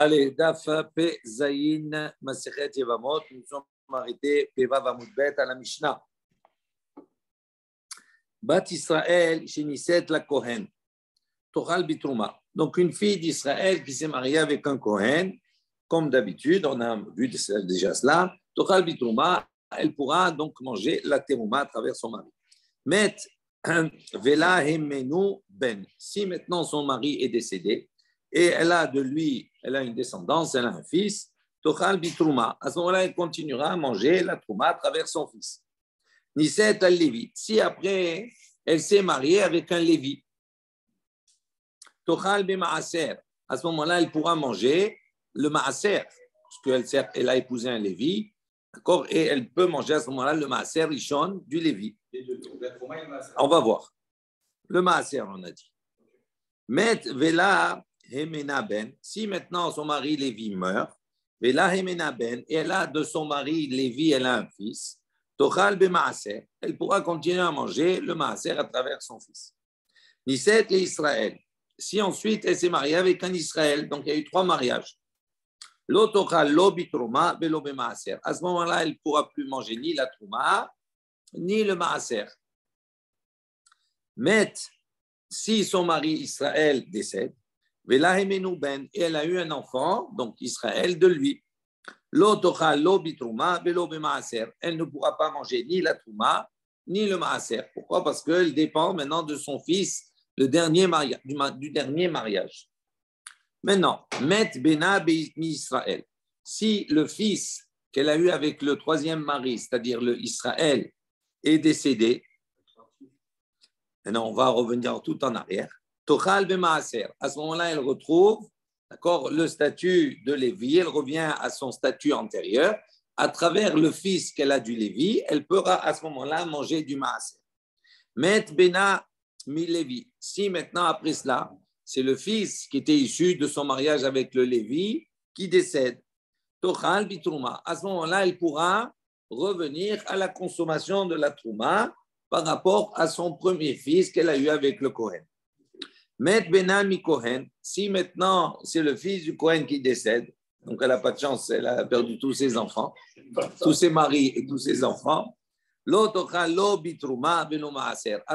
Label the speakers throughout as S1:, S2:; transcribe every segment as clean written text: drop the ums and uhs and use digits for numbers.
S1: Allez, Daf Pe Zayin Masechet Yevamot. Nous sommes arrêtés Peva Vamudbet à la Mishnah. Bat Israël Sheniset la Kohen. Tochal Bitrouma. Donc une fille d'Israël qui s'est mariée avec un Kohen, comme d'habitude, on a vu déjà cela. Tochal Bitrouma, elle pourra donc manger la terouma à travers son mari. Met Vela Hemenu Ben. Si maintenant son mari est décédé et elle a de lui, elle a une descendance, elle a un fils, Tochal Bitrouma. À ce moment-là, elle continuera à manger la trouma à travers son fils. Niset al-Lévi. Si après, elle s'est mariée avec un Lévi, Tochal Bemaaser. À ce moment-là, elle pourra manger le Maaser, parce qu'elle a épousé un Lévi, d'accord, et elle peut manger à ce moment-là le Maaser Rishon du Lévi. On va voir. Le Maaser, on a dit. Met Vela Hemena Ben. Si maintenant son mari Lévi meurt, Vela Hemena Ben, et elle a de son mari Lévi, elle a un fils, Tochal Bemaaser. Elle pourra continuer à manger le Maaser à travers son fils. Niset et Israël. Si ensuite elle s'est mariée avec un Israël, donc il y a eu 3 mariages. L'otochal lo bitrouma velo bemaaser. À ce moment-là, elle ne pourra plus manger ni la trouma, ni le maaser. Mais si son mari Israël décède, vela hemenu ben, et elle a eu un enfant, donc Israël de lui. L'otochal lo bitrouma velo bemaaser. Elle ne pourra pas manger ni la trouma, ni le maaser. Pourquoi? Parce qu'elle dépend maintenant de son fils, le dernier mariage, du dernier mariage. Maintenant, Met Bena Israël. Si le fils qu'elle a eu avec le 3e mari, c'est-à-dire le Israël, est décédé, maintenant on va revenir tout en arrière. Tochal Bemaaser. À ce moment-là, elle retrouve, d'accord, le statut de Lévi, elle revient à son statut antérieur. À travers le fils qu'elle a du Lévi, elle pourra à ce moment-là manger du Maaser. Met Bena Mi-Lévi. Si maintenant, après cela, c'est le fils qui était issu de son mariage avec le Lévi qui décède, Tochal Bitrouma. À ce moment-là, elle pourra revenir à la consommation de la trouma par rapport à son premier fils qu'elle a eu avec le Kohen. Met Bena Mi-Kohen. Si maintenant, c'est le fils du Kohen qui décède, donc elle n'a pas de chance, elle a perdu tous ses enfants, tous ses maris et tous ses enfants. À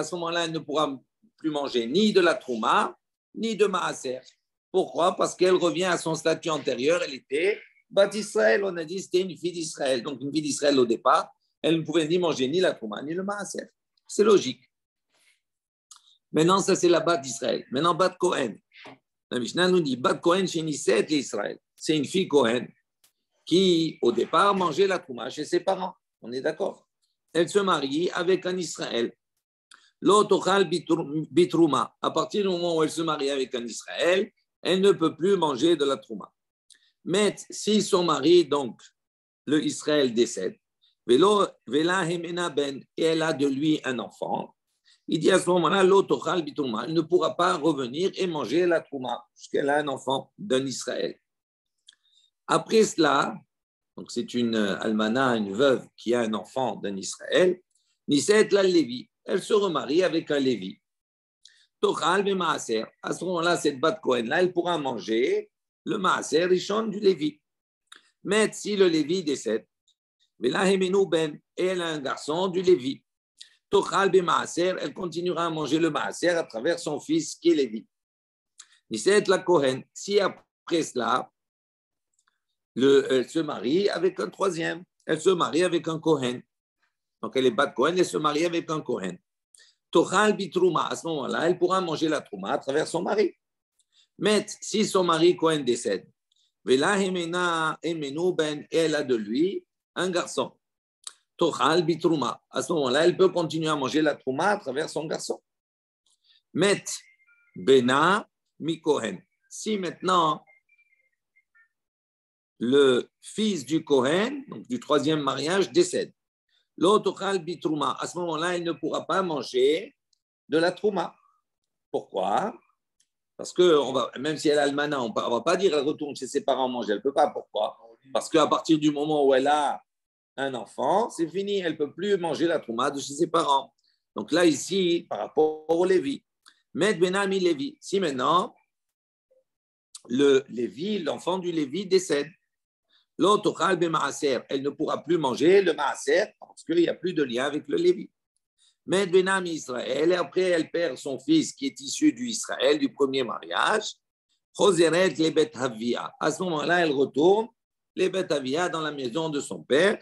S1: ce moment-là, elle ne pourra plus manger ni de la trouma, ni de maaser. Pourquoi? Parce qu'elle revient à son statut antérieur. Elle était Bat Israël, on a dit c'était une fille d'Israël. Donc une fille d'Israël au départ, elle ne pouvait ni manger ni la trouma, ni le maaser. C'est logique. Maintenant, ça c'est la Bat d'Israël. Maintenant, Bat Kohen. La Mishnah nous dit Bat Kohen chez Niset et Israël. C'est une fille Kohen qui, au départ, mangeait la trouma chez ses parents. On est d'accord? Elle se marie avec un Israël. L'otochal bitrouma. À partir du moment où elle se marie avec un Israël, elle ne peut plus manger de la trouma. Mais si son mari, donc le Israël, décède, vela hemena ben, et elle a de lui un enfant, il dit à ce moment-là, l'otochal bitrouma, elle ne pourra pas revenir et manger la trouma, puisqu'elle a un enfant d'un Israël. Après cela, donc c'est une almana, une veuve qui a un enfant d'un Israël, Niset la Lévi, elle se remarie avec un Lévi. Tochal be maaser, à ce moment-là, cette Bat Kohen là, elle pourra manger le maaser rishon du Lévi. Mais si le Lévi décède, vela hemenu ben, et elle a un garçon du Lévi. Tochal be maaser, elle continuera à manger le maaser à travers son fils qui est Lévi. Niset la Kohen, si après cela, elle se marie avec un 3e. Elle se marie avec un Kohen. Donc, elle est Bat Kohen, elle se marie avec un Kohen. Tochal bitrouma, à ce moment-là, elle pourra manger la trouma à travers son mari. Mais si son mari Kohen décède, Vela hemena emenu ben, elle a de lui un garçon. Tochal bitrouma, à ce moment-là, elle peut continuer à manger la trouma à travers son garçon. Met bena mi Kohen. Si maintenant, le fils du Kohen, donc du 3e mariage, décède. L'otochal bitrouma, à ce moment-là, elle ne pourra pas manger de la trouma. Pourquoi? Parce que même si elle a almana, on ne va pas dire qu'elle retourne chez ses parents manger. Elle ne peut pas. Pourquoi? Parce qu'à partir du moment où elle a un enfant, c'est fini. Elle ne peut plus manger la trouma de chez ses parents. Donc là, ici, par rapport au Lévi, Med Benami Lévi, si maintenant, le Lévi, l'enfant du Lévi décède. L'autre, elle ne pourra plus manger le maaser parce qu'il n'y a plus de lien avec le Lévi. Mais Benam Israël, et après elle perd son fils qui est issu du Israël, du premier mariage. Choseret les Bet Havia. À ce moment-là, elle retourne les Bet Havia dans la maison de son père.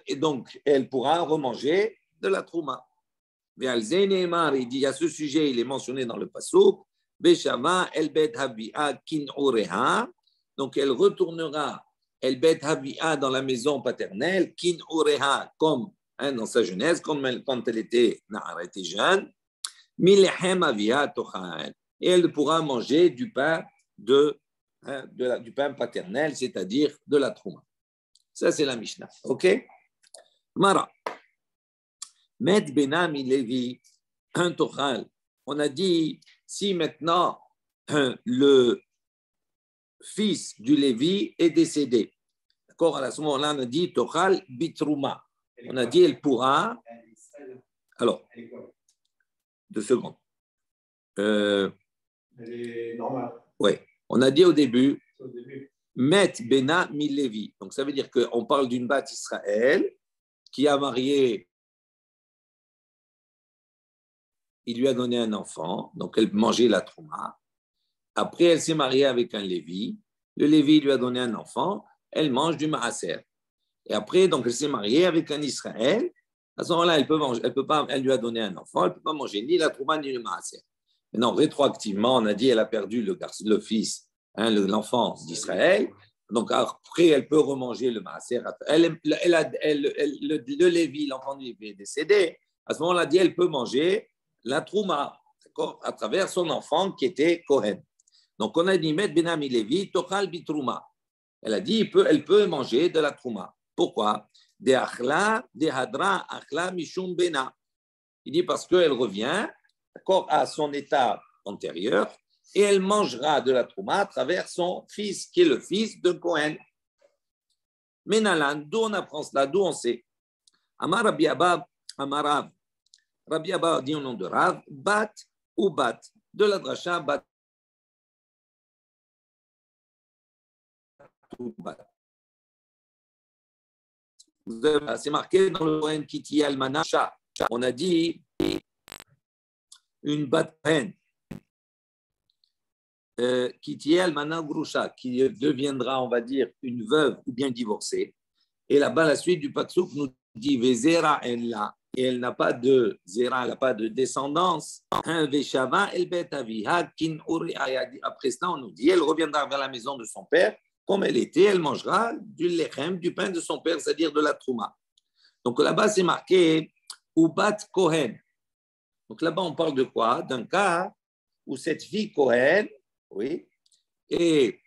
S1: Et donc, elle pourra remanger de la trouma. Il dit à ce sujet, il est mentionné dans le Passouk, Beshama el Bet Havia kin oreha. Donc, elle retournera el Bet Havia dans la maison paternelle, kin oreha, comme dans sa jeunesse, quand elle était jeune, Milechem Havia tochaen. Et elle pourra manger du pain du pain paternel, c'est-à-dire de la trouma. Ça, c'est la Mishnah. OK? Mara. Met Benami Levi, un tochal. On a dit, si maintenant le fils du Lévi est décédé, d'accord? À ce moment-là, on a dit tochal bitrouma. On a dit, elle pourra. Alors, 2 secondes.
S2: Elle est normale.
S1: Oui. On a dit au début, Met Bena Milevi. Donc, ça veut dire qu'on parle d'une bat Israël qui a marié, il lui a donné un enfant, donc elle mangeait la trouma. Après, elle s'est mariée avec un Lévi. Le Lévi lui a donné un enfant, elle mange du maaser. Et après, donc, elle s'est mariée avec un Israël. À ce moment-là, elle peut manger, elle lui a donné un enfant, elle ne peut pas manger ni la trouma ni le maaser. Maintenant, rétroactivement, on a dit qu'elle a perdu le fils, l'enfant d'Israël. Donc, après, elle peut remanger le maaser. Le Lévi, l'enfant du Lévi est décédé. À ce moment-là, on a dit qu'elle peut manger la trouma, d'accord, à travers son enfant qui était Kohen. Donc, on a dit, Met Benami Lévi, Tochal Bitrouma. Elle a dit, elle peut manger de la trouma. Pourquoi? De achla, de hadra, achla, mishum bena. Il dit parce qu'elle revient, d'accord, à son état antérieur et elle mangera de la trouma à travers son fils, qui est le fils de Cohen. Menalan, d'où on apprend cela, d'où on sait. Amar Rabbi Abba, Amarav. Rabbi Abba dit au nom de Rav, bat ou bat, de la dracha, bat ou bat. C'est marqué dans le Cohen Kiti Almana. On a dit une bat Cohen Kiti Almana Grusha, qui deviendra, on va dire, une veuve ou bien divorcée. Et là-bas, la suite du Passouk nous dit Vezera en la. Et elle n'a pas de zera, elle n'a pas de descendance. Après cela, on nous dit elle reviendra vers la maison de son père. Comme elle était, elle mangera du lechem, du pain de son père, c'est-à-dire de la trouma. Donc là-bas, c'est marqué Ubat Kohen. Donc là-bas, on parle de quoi? D'un cas où cette fille Kohen, oui, et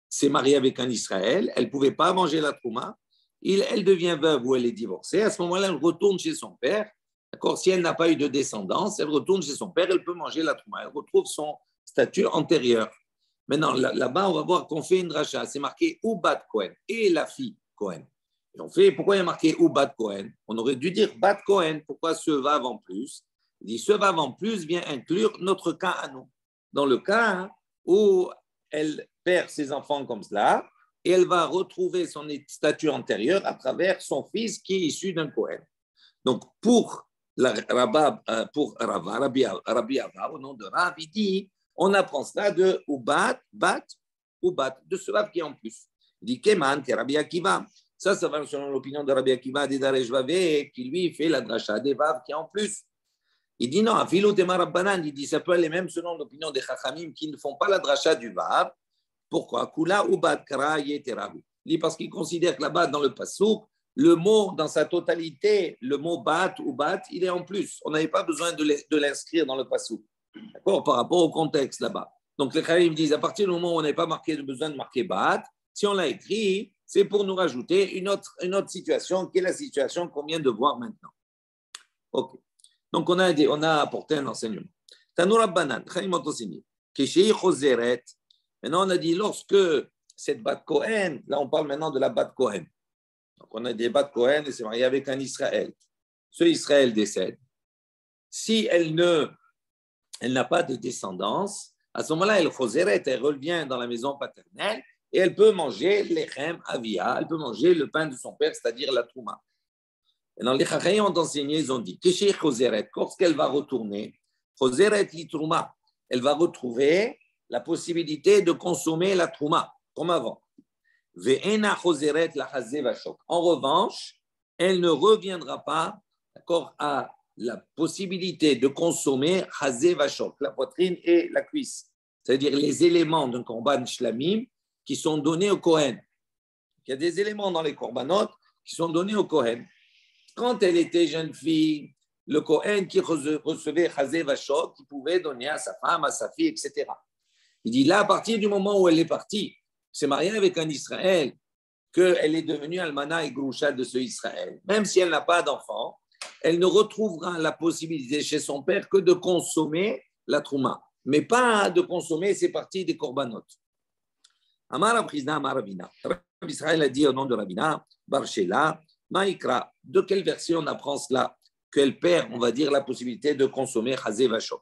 S1: s'est mariée avec un Israël, elle ne pouvait pas manger la trouma. Elle devient veuve ou elle est divorcée. À ce moment-là, elle retourne chez son père. D'accord? Si elle n'a pas eu de descendance, elle retourne chez son père, elle peut manger la trouma. Elle retrouve son statut antérieur. Maintenant, là-bas, on va voir qu'on fait une dracha. C'est marqué Ubat Kohen et la fille Kohen. Et on fait, pourquoi il y a marqué Ubat Kohen? On aurait dû dire Bat Kohen. Pourquoi ce vav en plus? Il dit ce vav en plus vient inclure notre cas à nous. Dans le cas où elle perd ses enfants comme cela, et elle va retrouver son statut antérieur à travers son fils qui est issu d'un Kohen. Donc, pour Rabbi Ava, au nom de Rav, il dit on apprend cela de Ubat, Bat, Ubat, de ce vav qui est en plus. Il dit Keman, qui est Rabbi Akiva. Ça va selon l'opinion de Rabbi Akiva d'Idarej Vavé, qui lui fait la dracha des vav qui est en plus. Il dit non, Afilo Tema Rabbanan, il dit ça peut aller même selon l'opinion des Chachamim qui ne font pas la dracha du vav. Pourquoi? Kula Ubat Kara Yeterahu. Il dit parce qu'il considère que là-bas, dans le Passouk, le mot dans sa totalité, le mot bat ou bat, il est en plus. On n'avait pas besoin de l'inscrire dans le Passouk. D'accord? Par rapport au contexte là-bas. Donc les Chachamim disent à partir du moment où on n'avait pas besoin de marquer bat, si on l'a écrit, c'est pour nous rajouter une autre situation qui est la situation qu'on vient de voir maintenant. Ok. Donc on a apporté un enseignement. Tanura Banan, Chaim Otosini, Keshei Choseret. Maintenant on a dit lorsque cette bat Kohen, là on parle maintenant de la bat Kohen. Donc on a des bat Kohen et c'est marié avec un Israël. Ce Israël décède. Si elle ne elle n'a pas de descendance, à ce moment-là, elle choseret, elle revient dans la maison paternelle et elle peut manger l'echem avia, elle peut manger le pain de son père, c'est-à-dire la trouma. Et dans les Chachamim ont enseigné, ils ont dit, Keshe choseret, lorsqu'elle va retourner, choseret li trouma, elle va retrouver la possibilité de consommer la trouma, comme avant. Ve'ena choseret la chazé vachok. En revanche, elle ne reviendra pas, d'accord, à la possibilité de consommer chazé vachok, la poitrine et la cuisse, c'est-à-dire les éléments d'un korban shlamim qui sont donnés au Kohen. Il y a des éléments dans les korbanot qui sont donnés au Kohen. Quand elle était jeune fille, le Kohen qui recevait chazé vachok, qui pouvait donner à sa femme, à sa fille, etc. Il dit là, à partir du moment où elle est partie, s'est mariée avec un Israël, qu'elle est devenue almana et groucha de ce Israël. Même si elle n'a pas d'enfant, elle ne retrouvera la possibilité chez son père que de consommer la trouma, mais pas de consommer ses parties des korbanot. Amar Abrizna, Amar Rabina. Rabbi Israël a dit au nom de Rabina, Barshela, Maïkra. De quelle version on apprend cela? Qu'elle perd, on va dire, la possibilité de consommer chazé vachok.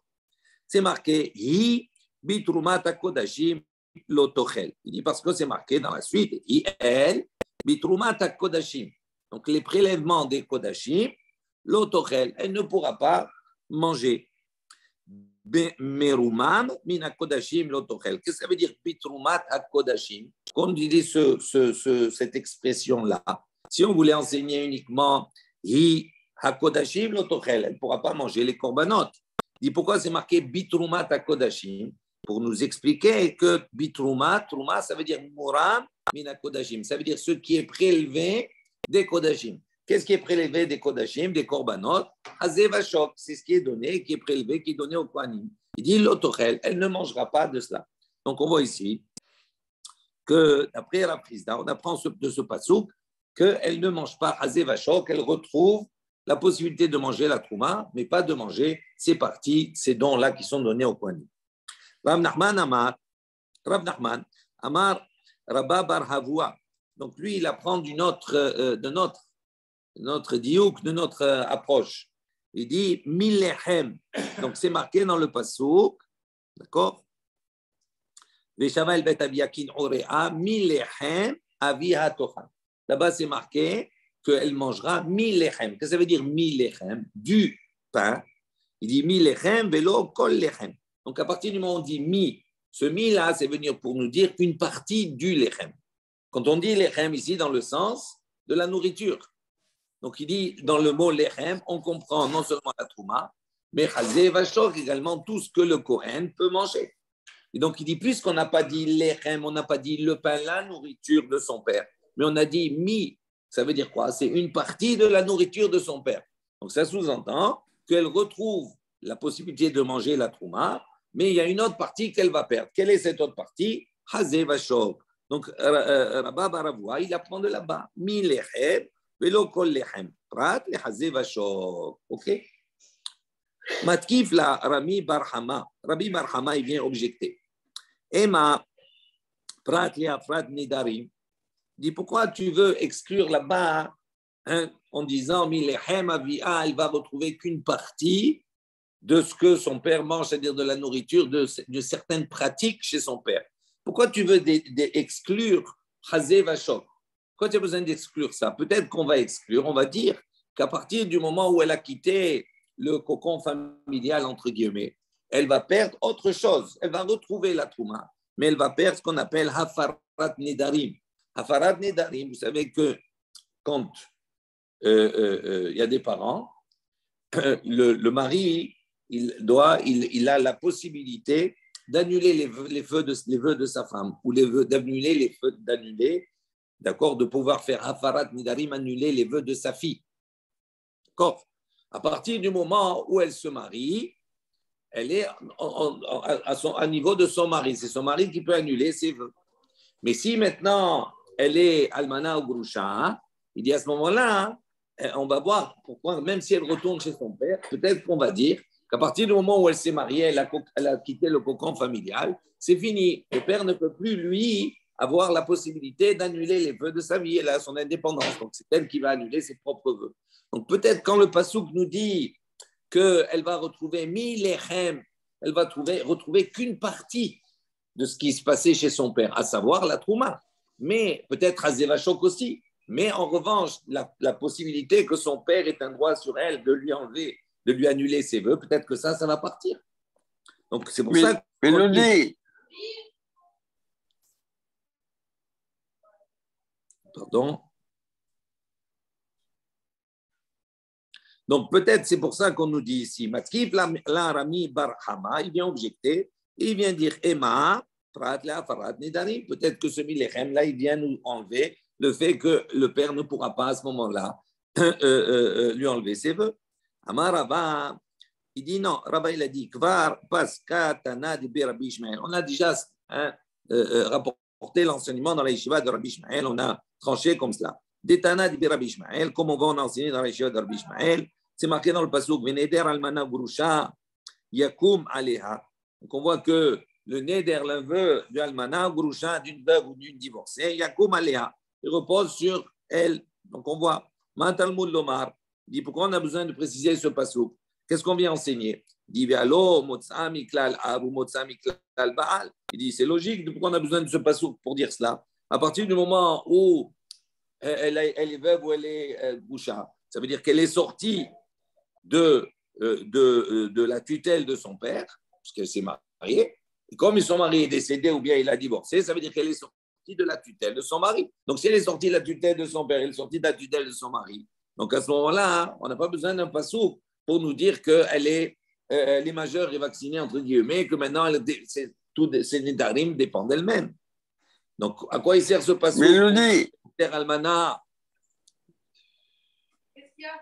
S1: C'est marqué, Hi bitrumat hakodashim lotochel. Il dit parce que c'est marqué dans la suite, elle, bitrumat hakodashim. Donc les prélèvements des kodashim, lotochel, elle ne pourra pas manger. Merumam min hakodashim lotochel. Qu'est-ce que ça veut dire bitrumat hakodashim? Quand on dit cette expression-là, si on voulait enseigner uniquement hi hakodashim lotochel, elle ne pourra pas manger les korbanot. Il dit pourquoi c'est marqué bitrumat hakodashim? Pour nous expliquer que bitrouma, trouma, ça veut dire muram min hakodashim, ça veut dire ce qui est prélevé des kodashim. Qu'est-ce qui est prélevé des kodashim, des korbanot? Hazé vachok, c'est ce qui est donné, qui est prélevé, qui est donné au kohanim. Il dit l'otochel, elle ne mangera pas de cela. Donc on voit ici que d'après la Prisda, on apprend de ce pasouk qu'elle ne mange pas hazé vachok, elle retrouve la possibilité de manger la trouma, mais pas de manger ces parties, ces dons-là qui sont donnés au kohanim. Rav Nachman Amar, Rabba Bar Havua. Donc lui, il apprend de notre diouk, de notre approche. Il dit Milechem. Donc c'est marqué dans le pasouk, d'accord? Veshaval bet aviakin orea Milechem aviha tochan. Là-bas, c'est marqué qu'elle mangera Milechem. Qu'est-ce que ça veut dire Milechem? Du pain. Il dit Milechem velo kol lechem. Donc, à partir du moment où on dit mi, ce mi-là, c'est venir pour nous dire une partie du lechem. Quand on dit lechem ici, dans le sens de la nourriture. Donc, il dit, dans le mot lechem, on comprend non seulement la trouma, mais chazé vachok également tout ce que le Kohen peut manger. Et donc, il dit, puisqu'on n'a pas dit lechem, on n'a pas dit le pain, la nourriture de son père, mais on a dit mi, ça veut dire quoi? C'est une partie de la nourriture de son père. Donc, ça sous-entend qu'elle retrouve la possibilité de manger la trouma, mais il y a une autre partie qu'elle va perdre. Quelle est cette autre partie? Hazé vachok. Donc, Rabba Baravua, il apprend de là-bas. Mi lechem, velo kol lechem. Prat le hazé vachok. OK? Matkif la Rami Barhama. Rabbi Barhama, il vient objecter. Emma, prat le afrat nidarim. Dit pourquoi tu veux exclure là-bas en disant mi lechem avia, elle va retrouver qu'une partie de ce que son père mange, c'est-à-dire de la nourriture, de certaines pratiques chez son père. Pourquoi tu veux exclure Hazé Vachok? Pourquoi tu as besoin d'exclure ça? Peut-être qu'on va exclure, on va dire qu'à partir du moment où elle a quitté le cocon familial, entre guillemets, elle va perdre autre chose. Elle va retrouver la trouma, mais elle va perdre ce qu'on appelle Hafarat Nedarim. Hafarat Nedarim, vous savez que quand il y a des parents, le mari, il a la possibilité d'annuler les vœux de sa femme ou d'annuler, d'accord, de pouvoir faire Hafarat Nidarim, annuler les vœux de sa fille. D'accord? À partir du moment où elle se marie, elle est à niveau de son mari. C'est son mari qui peut annuler ses vœux. Mais si maintenant elle est almana ou grusha, il dit à ce moment-là, on va voir pourquoi, même si elle retourne chez son père, peut-être qu'on va dire qu'à partir du moment où elle s'est mariée, elle a quitté le cocon familial, c'est fini. Le père ne peut plus, lui, avoir la possibilité d'annuler les vœux de sa vie. Elle a son indépendance, donc c'est elle qui va annuler ses propres vœux. Donc peut-être quand le Passouk nous dit qu'elle va retrouver mi lechem elle va retrouver qu'une partie de ce qui se passait chez son père, à savoir la trouma. Mais peut-être à Zevachok aussi. Mais en revanche, la possibilité que son père ait un droit sur elle de lui enlever, de lui annuler ses vœux, peut-être que ça va partir. Donc c'est pour ça
S3: Mais nous dit.
S1: Pardon. Donc peut-être c'est pour ça qu'on nous dit ici, Matkif la Rami Barhama, il vient objecter, il vient dire Emma, peut-être que ce Milechem là, il vient nous enlever le fait que le père ne pourra pas à ce moment-là lui enlever ses vœux. Amar Rabba, il dit non, Rabba il a dit Kvar Paska Tana de Rabbi Ishmael. On a déjà rapporté l'enseignement dans la yeshiva de Rabbi Ishmael, on a tranché comme cela. Detana de Rabbi Ishmael, comme on va en enseigner dans la yeshiva de Rabbi Ishmael, c'est marqué dans le pasuk Veneder Almana Gurusha Yakum Aleha. Donc on voit que le neder, le vœu du almana, Gurusha, d'une veuve ou d'une divorcée, Yakum Aleha, il repose sur elle. Donc on voit Matalmud Lomar, il dit pourquoi on a besoin de préciser ce pasuk. Qu'est-ce qu'on vient enseigner? Il dit il dit c'est logique, pourquoi on a besoin de ce pasuk pour dire cela? À partir du moment où elle est veuve ou elle est boucha, ça veut dire qu'elle est sortie de la tutelle de son père, parce qu'elle s'est mariée, et comme son mari est décédé ou bien il a divorcé, ça veut dire qu'elle est sortie de la tutelle de son mari. Donc si elle est sortie de la tutelle de son père, elle est sortie de la tutelle de son mari. Donc à ce moment-là, on n'a pas besoin d'un passouk pour nous dire qu'elle est majeure et vaccinée, entre guillemets, que maintenant, tous ces nédarim dépendent d'elle-même. Donc, à quoi il sert ce passouk?
S3: Mais nous dit.
S1: Almana.
S4: Qu'est-ce qu'il y a?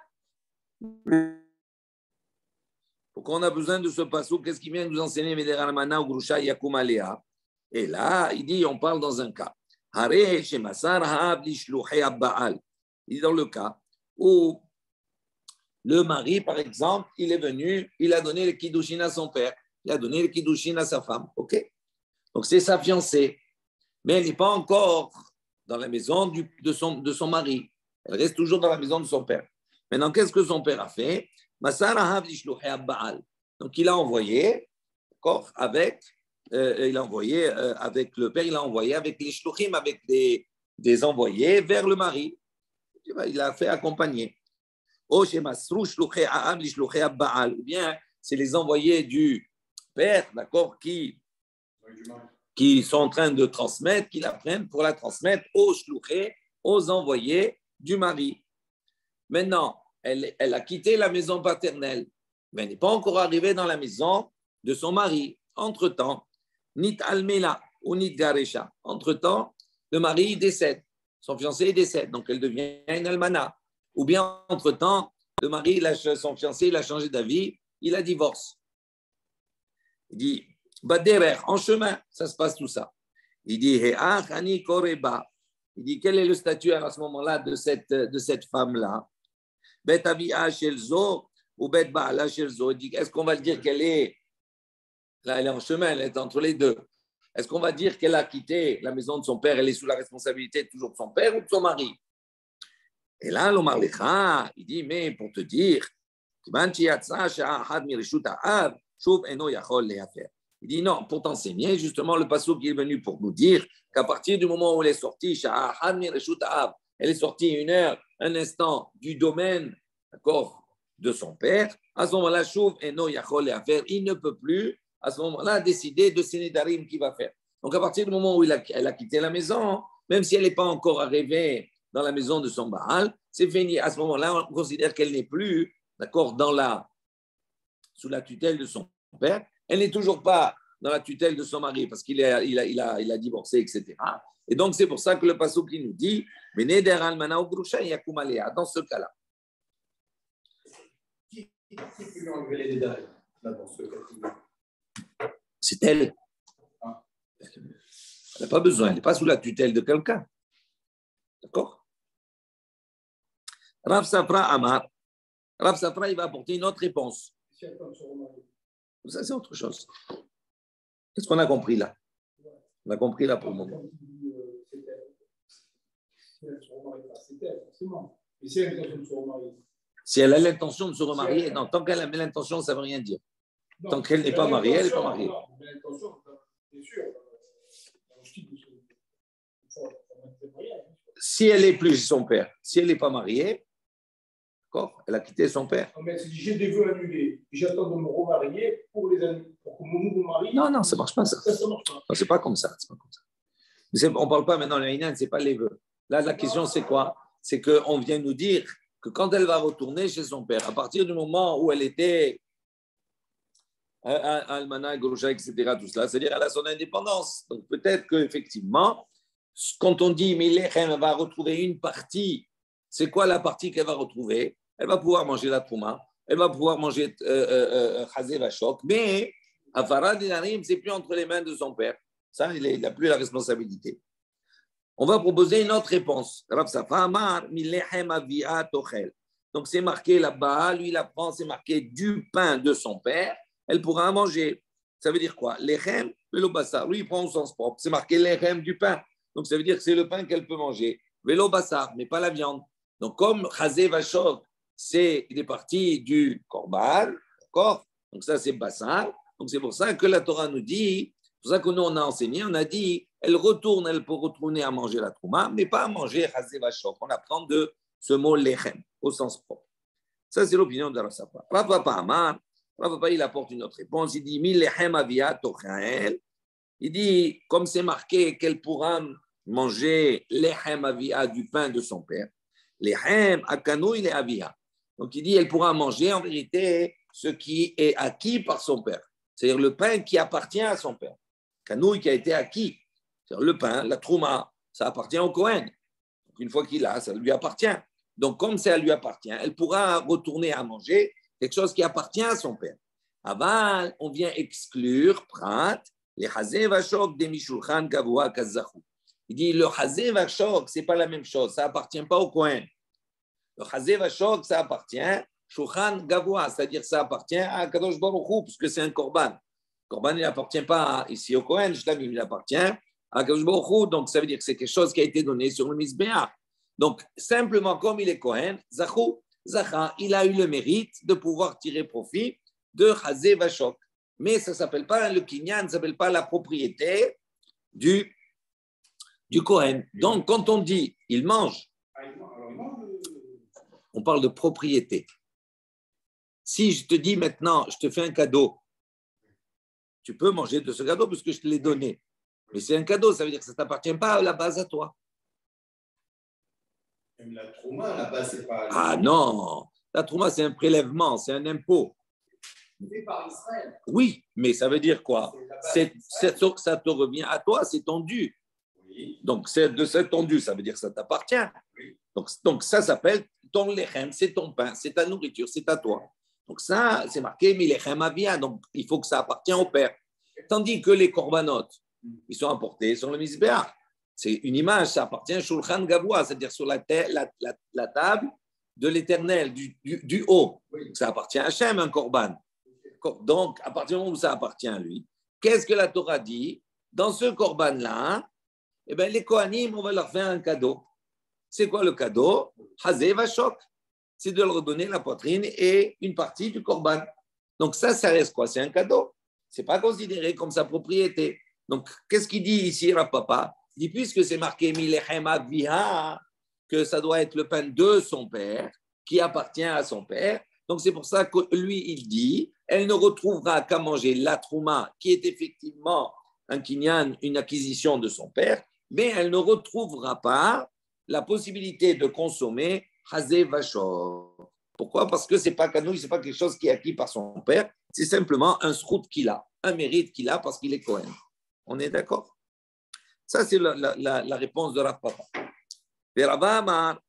S1: Pourquoi on a besoin de ce passouk? Qu'est-ce qui vient nous enseigner Veder Almana ou Grusha Yakum Alea? Et là, il dit, on parle dans un cas. Il dit dans le cas où le mari, par exemple, il est venu, il a donné le kiddushin à son père, il a donné le kiddushin à sa femme, ok? Donc c'est sa fiancée, mais elle n'est pas encore dans la maison de son mari. Elle reste toujours dans la maison de son père. Maintenant, qu'est-ce que son père a fait? Donc il a envoyé, d'accord, avec le père, il a envoyé avec les shluchim, avec des envoyés vers le mari. Il a fait accompagner. Ou bien c'est les envoyés du père, d'accord, qui sont en train de transmettre, qui la prennent pour la transmettre aux envoyés du mari. Maintenant, elle a quitté la maison paternelle, mais elle n'est pas encore arrivée dans la maison de son mari. Entre-temps, Nit Almela ou Nit Garesha. Entre-temps, le mari décède, son fiancé décède, donc elle devient une almana. Ou bien, entre-temps, le mari, son fiancé, il a changé d'avis, il a divorce. Il dit, Baderer, en chemin, ça se passe tout ça. Il dit, Ani Koreba. Il dit, quel est le statut à ce moment-là de cette femme-là? Bet Avia Shelzo ou Bet Baala Shelzo. Il dit, est-ce qu'on va dire qu'elle est, là, elle est en chemin, elle est entre les deux. Est-ce qu'on va dire qu'elle a quitté la maison de son père, elle est sous la responsabilité toujours de son père ou de son mari? Et là, l'Omar Lecha, il dit, mais pour te dire, il dit non, pour t'enseigner, justement, le passouk qui est venu pour nous dire qu'à partir du moment où elle est sortie, elle est sortie une heure, un instant du domaine, d'accord, de son père, à ce moment-là, il ne peut plus, à ce moment-là, décider de ses nédarim qu'il va faire. Donc, à partir du moment où elle a quitté la maison, même si elle n'est pas encore arrivée dans la maison de son Baal, c'est fini. À ce moment-là, on considère qu'elle n'est plus, d'accord, sous la tutelle de son père. Elle n'est toujours pas dans la tutelle de son mari parce qu'il a divorcé, etc. Et donc, c'est pour ça que le passouk qui nous dit dans ce cas-là.
S2: Qui peut enlever les détails là, dans ce cas-là?
S1: C'est elle. Elle n'a pas besoin, elle n'est pas sous la tutelle de quelqu'un. D'accord? Rav Safra Amar. Rav Safra, il va apporter une autre réponse. Ça, c'est autre chose. Qu'est-ce qu'on a compris là? On a compris là pour le moment. Si elle a l'intention de se remarier, non, tant qu'elle a l'intention, ça ne veut rien dire. Tant qu'elle n'est pas mariée, elle n'est pas mariée.
S2: Mais attention, bien sûr.
S1: Si elle est plus son père, si elle n'est pas mariée, d'accord, elle a quitté son père.
S2: Non, mais si j'ai des vœux annulés, j'attends de me remarier pour que mon nouveau mari.
S1: Non, ça ne marche pas ça.
S2: Ça marche pas.
S1: Non, c'est pas comme ça. C'est pas comme ça. On ne parle pas maintenant de l'Aïnan, ce n'est pas les vœux. Là, la question, c'est quoi? C'est qu'on vient nous dire que quand elle va retourner chez son père, à partir du moment où elle était Almana, Groucha, etc., tout cela, c'est-à-dire elle a son indépendance. Donc peut-être qu'effectivement, quand on dit Milechem va retrouver une partie, c'est quoi la partie qu'elle va retrouver? Elle va pouvoir manger la trouma, elle va pouvoir manger Chazé Vachok, mais Afara Dinarim, c'est plus entre les mains de son père. Ça, il n'a plus la responsabilité. On va proposer une autre réponse. Rav Safa Amar, Milechem avia tochel. Donc c'est marqué là-bas, lui il apprend, c'est marqué du pain de son père, elle pourra manger. Ça veut dire quoi? Lechem, vélo bassar. Lui il prend au sens propre, c'est marqué lechem du pain. Donc ça veut dire que c'est le pain qu'elle peut manger. Vélo bassar, mais pas la viande. Donc comme Chazé Vachok, c'est des parties du korban, d'accord? Donc ça c'est bassar. Donc c'est pour ça que la Torah nous dit, c'est pour ça que nous on a enseigné, on a dit, elle peut retourner à manger la trouma, mais pas à manger Chazé Vachok. On apprend de ce mot lechem au sens propre. Ça c'est l'opinion de Rav Safa. Rav Papa Amar, Rav Papa il apporte une autre réponse. Il dit mi lechem avia tochael. Il dit comme c'est marqué qu'elle pourra manger lechem avia du pain de son père. Lechem akanu il est avia. Donc il dit elle pourra manger en vérité ce qui est acquis par son père, c'est-à-dire le pain qui appartient à son père. Kanouille qui a été acquis, c'est-à-dire le pain, la trouma, ça appartient au Kohen. Donc une fois qu'il a, ça lui appartient. Donc, comme ça lui appartient, elle pourra retourner à manger quelque chose qui appartient à son père. Avant, on vient exclure, prat, les Chazé Vachok des Mishulchan Gavoa Kazachou. Il dit, le Chazé Vachok, ce n'est pas la même chose, ça n'appartient pas au Kohen. Le Chazé Vachok, ça appartient Shulchan Gavoa, c'est-à-dire ça appartient à Kadosh Baruch Hu, puisque c'est un korban. Le korban, il n'appartient pas ici au Kohen, il appartient à Kadosh Baruch Hu, donc ça veut dire que c'est quelque chose qui a été donné sur le Mizbeach. Donc, simplement comme il est Kohen, Zacha, il a eu le mérite de pouvoir tirer profit de Chazé Vachok. Mais ça ne s'appelle pas le Kinyan, ça ne s'appelle pas la propriété du Kohen. Donc, quand on dit il mange, on parle de propriété. Si je te dis maintenant, je te fais un cadeau, tu peux manger de ce cadeau parce que je te l'ai donné. Mais c'est un cadeau, ça veut dire que ça ne t'appartient pas à la base à toi.
S2: Même la trouma, là-bas, c'est pas.
S1: Ah non, la trouma, c'est un prélèvement, c'est un impôt.
S2: C'est par Israël.
S1: Oui, mais ça veut dire quoi? Ça te revient à toi, c'est ton dû.
S2: Oui.
S1: Donc, c'est de cet ton dû, ça veut dire que ça t'appartient.
S2: Oui.
S1: Donc, ça s'appelle ton lechem, c'est ton pain, c'est ta nourriture, c'est à toi. Donc, ça, c'est marqué milechem avia, donc il faut que ça appartienne au père. Tandis que les corbanotes, ils sont apportés sur le misbéach. C'est une image, ça appartient à Shulchan Gavoa, c'est-à-dire sur la table de l'éternel, du haut. Ça appartient à Hachem, un korban. Donc, à partir du moment où ça appartient à lui, qu'est-ce que la Torah dit? Dans ce korban-là, eh bien, les Kohanim, on va leur faire un cadeau. C'est quoi le cadeau? Chazé Vachok. C'est de leur donner la poitrine et une partie du korban. Donc, ça reste quoi? C'est un cadeau. Ce n'est pas considéré comme sa propriété. Donc, qu'est-ce qu'il dit ici, Rav Papa? Il dit, puisque c'est marqué Milechem Avia, que ça doit être le pain de son père, qui appartient à son père. Donc, c'est pour ça que lui, il dit, elle ne retrouvera qu'à manger la trouma, qui est effectivement un kinyan, une acquisition de son père, mais elle ne retrouvera pas la possibilité de consommer Chazé Vachor. Pourquoi? Parce que ce n'est pas canouille, ce n'est pas quelque chose qui est acquis par son père, c'est simplement un srout qu'il a, un mérite qu'il a parce qu'il est Kohen. On est d'accord? Ça, c'est la réponse de Rav Papa. Et Rava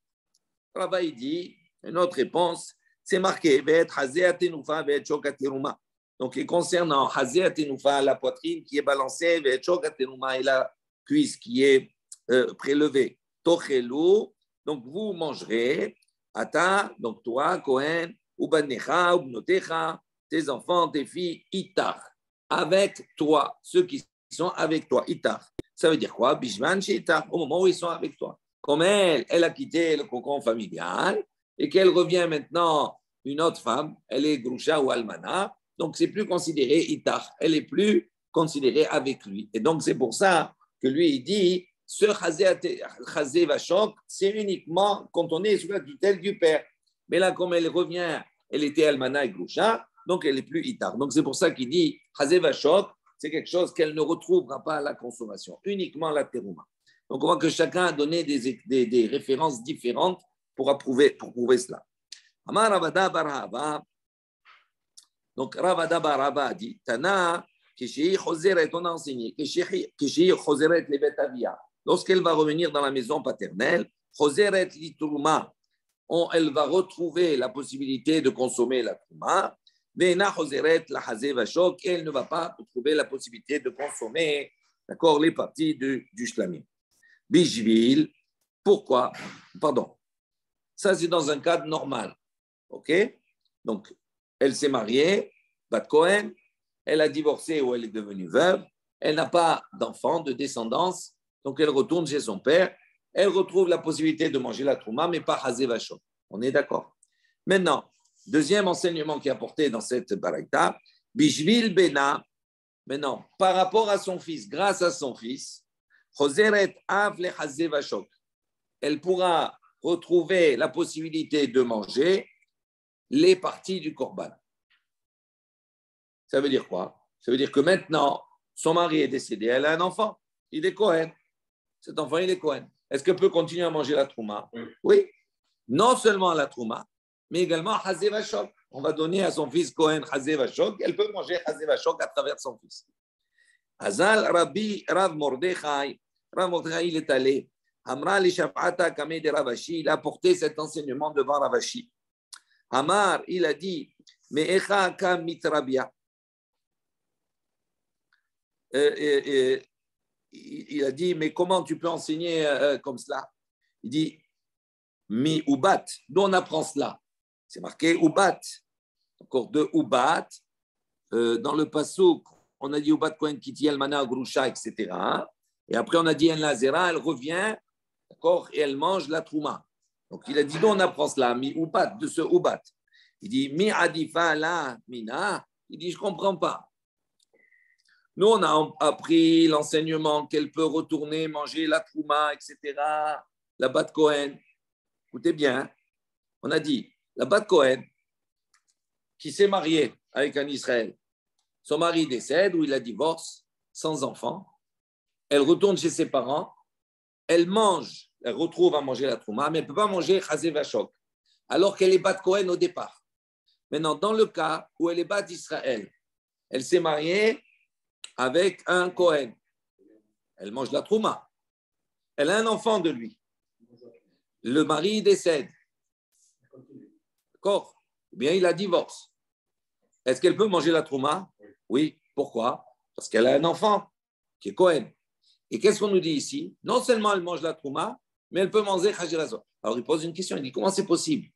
S1: il dit, une autre réponse, c'est marqué, donc, concernant Hazé Atenoufa, la poitrine qui est balancée, et la cuisse qui est prélevée, Tochelou, donc vous mangerez, Ata, donc toi, Kohen, Ubanecha, Ubnotecha, tes enfants, tes filles, Itar, avec toi, ceux qui sont avec toi, Itar. Ça veut dire quoi? Bishman chez Itar, au moment où ils sont avec toi. Comme elle a quitté le cocon familial et qu'elle revient maintenant une autre femme, elle est Groucha ou Almana, donc c'est plus considéré itar. Elle est plus considérée avec lui. Et donc c'est pour ça que lui, il dit, ce chazé vachok, c'est uniquement quand on est sous la tutelle du père. Mais là, comme elle revient, elle était almana et groucha, donc elle est plus itar. Donc c'est pour ça qu'il dit, chazé vachok, c'est quelque chose qu'elle ne retrouvera pas à la consommation, uniquement la terouma. Donc on voit que chacun a donné des références différentes pour prouver cela. Amar Ravada Barhava. Donc Ravada Barhava dit, Tana, Kishihi Choseret, on a enseigné, Kishihi Choseret le betavia. Lorsqu'elle va revenir dans la maison paternelle, Choseret lituruma, elle va retrouver la possibilité de consommer la trouma. Vena Choseret la Hazé Vachok, elle ne va pas retrouver la possibilité de consommer, d'accord, les parties du shlamim. Bishvil, pourquoi? Pardon. Ça, c'est dans un cadre normal. OK? Donc, elle s'est mariée, Bat Cohen, elle a divorcé ou elle est devenue veuve, elle n'a pas d'enfant, de descendance, donc elle retourne chez son père, elle retrouve la possibilité de manger la trouma, mais pas Hazé Vachok. On est d'accord? Maintenant, deuxième enseignement qui est apporté dans cette baraita, Bishvil Bena, maintenant, par rapport à son fils, grâce à son fils, Choseret Av le Hazé Vachok, elle pourra retrouver la possibilité de manger les parties du korban. Ça veut dire quoi? Ça veut dire que maintenant, son mari est décédé, elle a un enfant, il est Cohen. Cet enfant, il est Cohen. Est-ce qu'elle peut continuer à manger la trouma? Oui. Non seulement la trouma, mais également Hazé Vachok. On va donner à son fils Cohen Hazé Vachok, elle peut manger Hazé Vachok à travers son fils. Hazal Rabbi Rav Mordechai, il est allé. Amra li Shafata Kameh de Ravashi, il a porté cet enseignement devant Ravashi. Amar, il a dit, mais Echa Kam Mitrabia. Il a dit, mais comment tu peux enseigner comme cela? Il dit, mi ubat. D'où on apprend cela? C'est marqué ubat. Encore deux ubat. Dans le passouk, on a dit ubat kohen kiti almana grusha, etc. Et après, on a dit en lazera, elle revient, d'accord, et elle mange la trouma. Donc, il a dit, d'où on apprend cela? Mi ubat, de ce ubat. Il dit, mi adifa la mina. Il dit, je ne comprends pas. Nous, on a appris l'enseignement qu'elle peut retourner manger la trouma, etc. La bat Cohen. Écoutez bien, on a dit, la bat Cohen, qui s'est mariée avec un Israël, son mari décède ou il la divorce, sans enfant, elle retourne chez ses parents, elle mange, elle retrouve à manger la trouma, mais elle ne peut pas manger Chazé Vachok, alors qu'elle est bat Cohen au départ. Maintenant, dans le cas où elle est bat Israël, elle s'est mariée avec un Cohen. Elle mange la trouma. Elle a un enfant de lui. Le mari décède. D'accord? Ou bien il la divorce. Est-ce qu'elle peut manger la trouma? Oui. Pourquoi? Parce qu'elle a un enfant qui est Cohen. Et qu'est-ce qu'on nous dit ici? Non seulement elle mange la trouma, mais elle peut manger Chajirazot. Alors il pose une question, il dit comment c'est possible?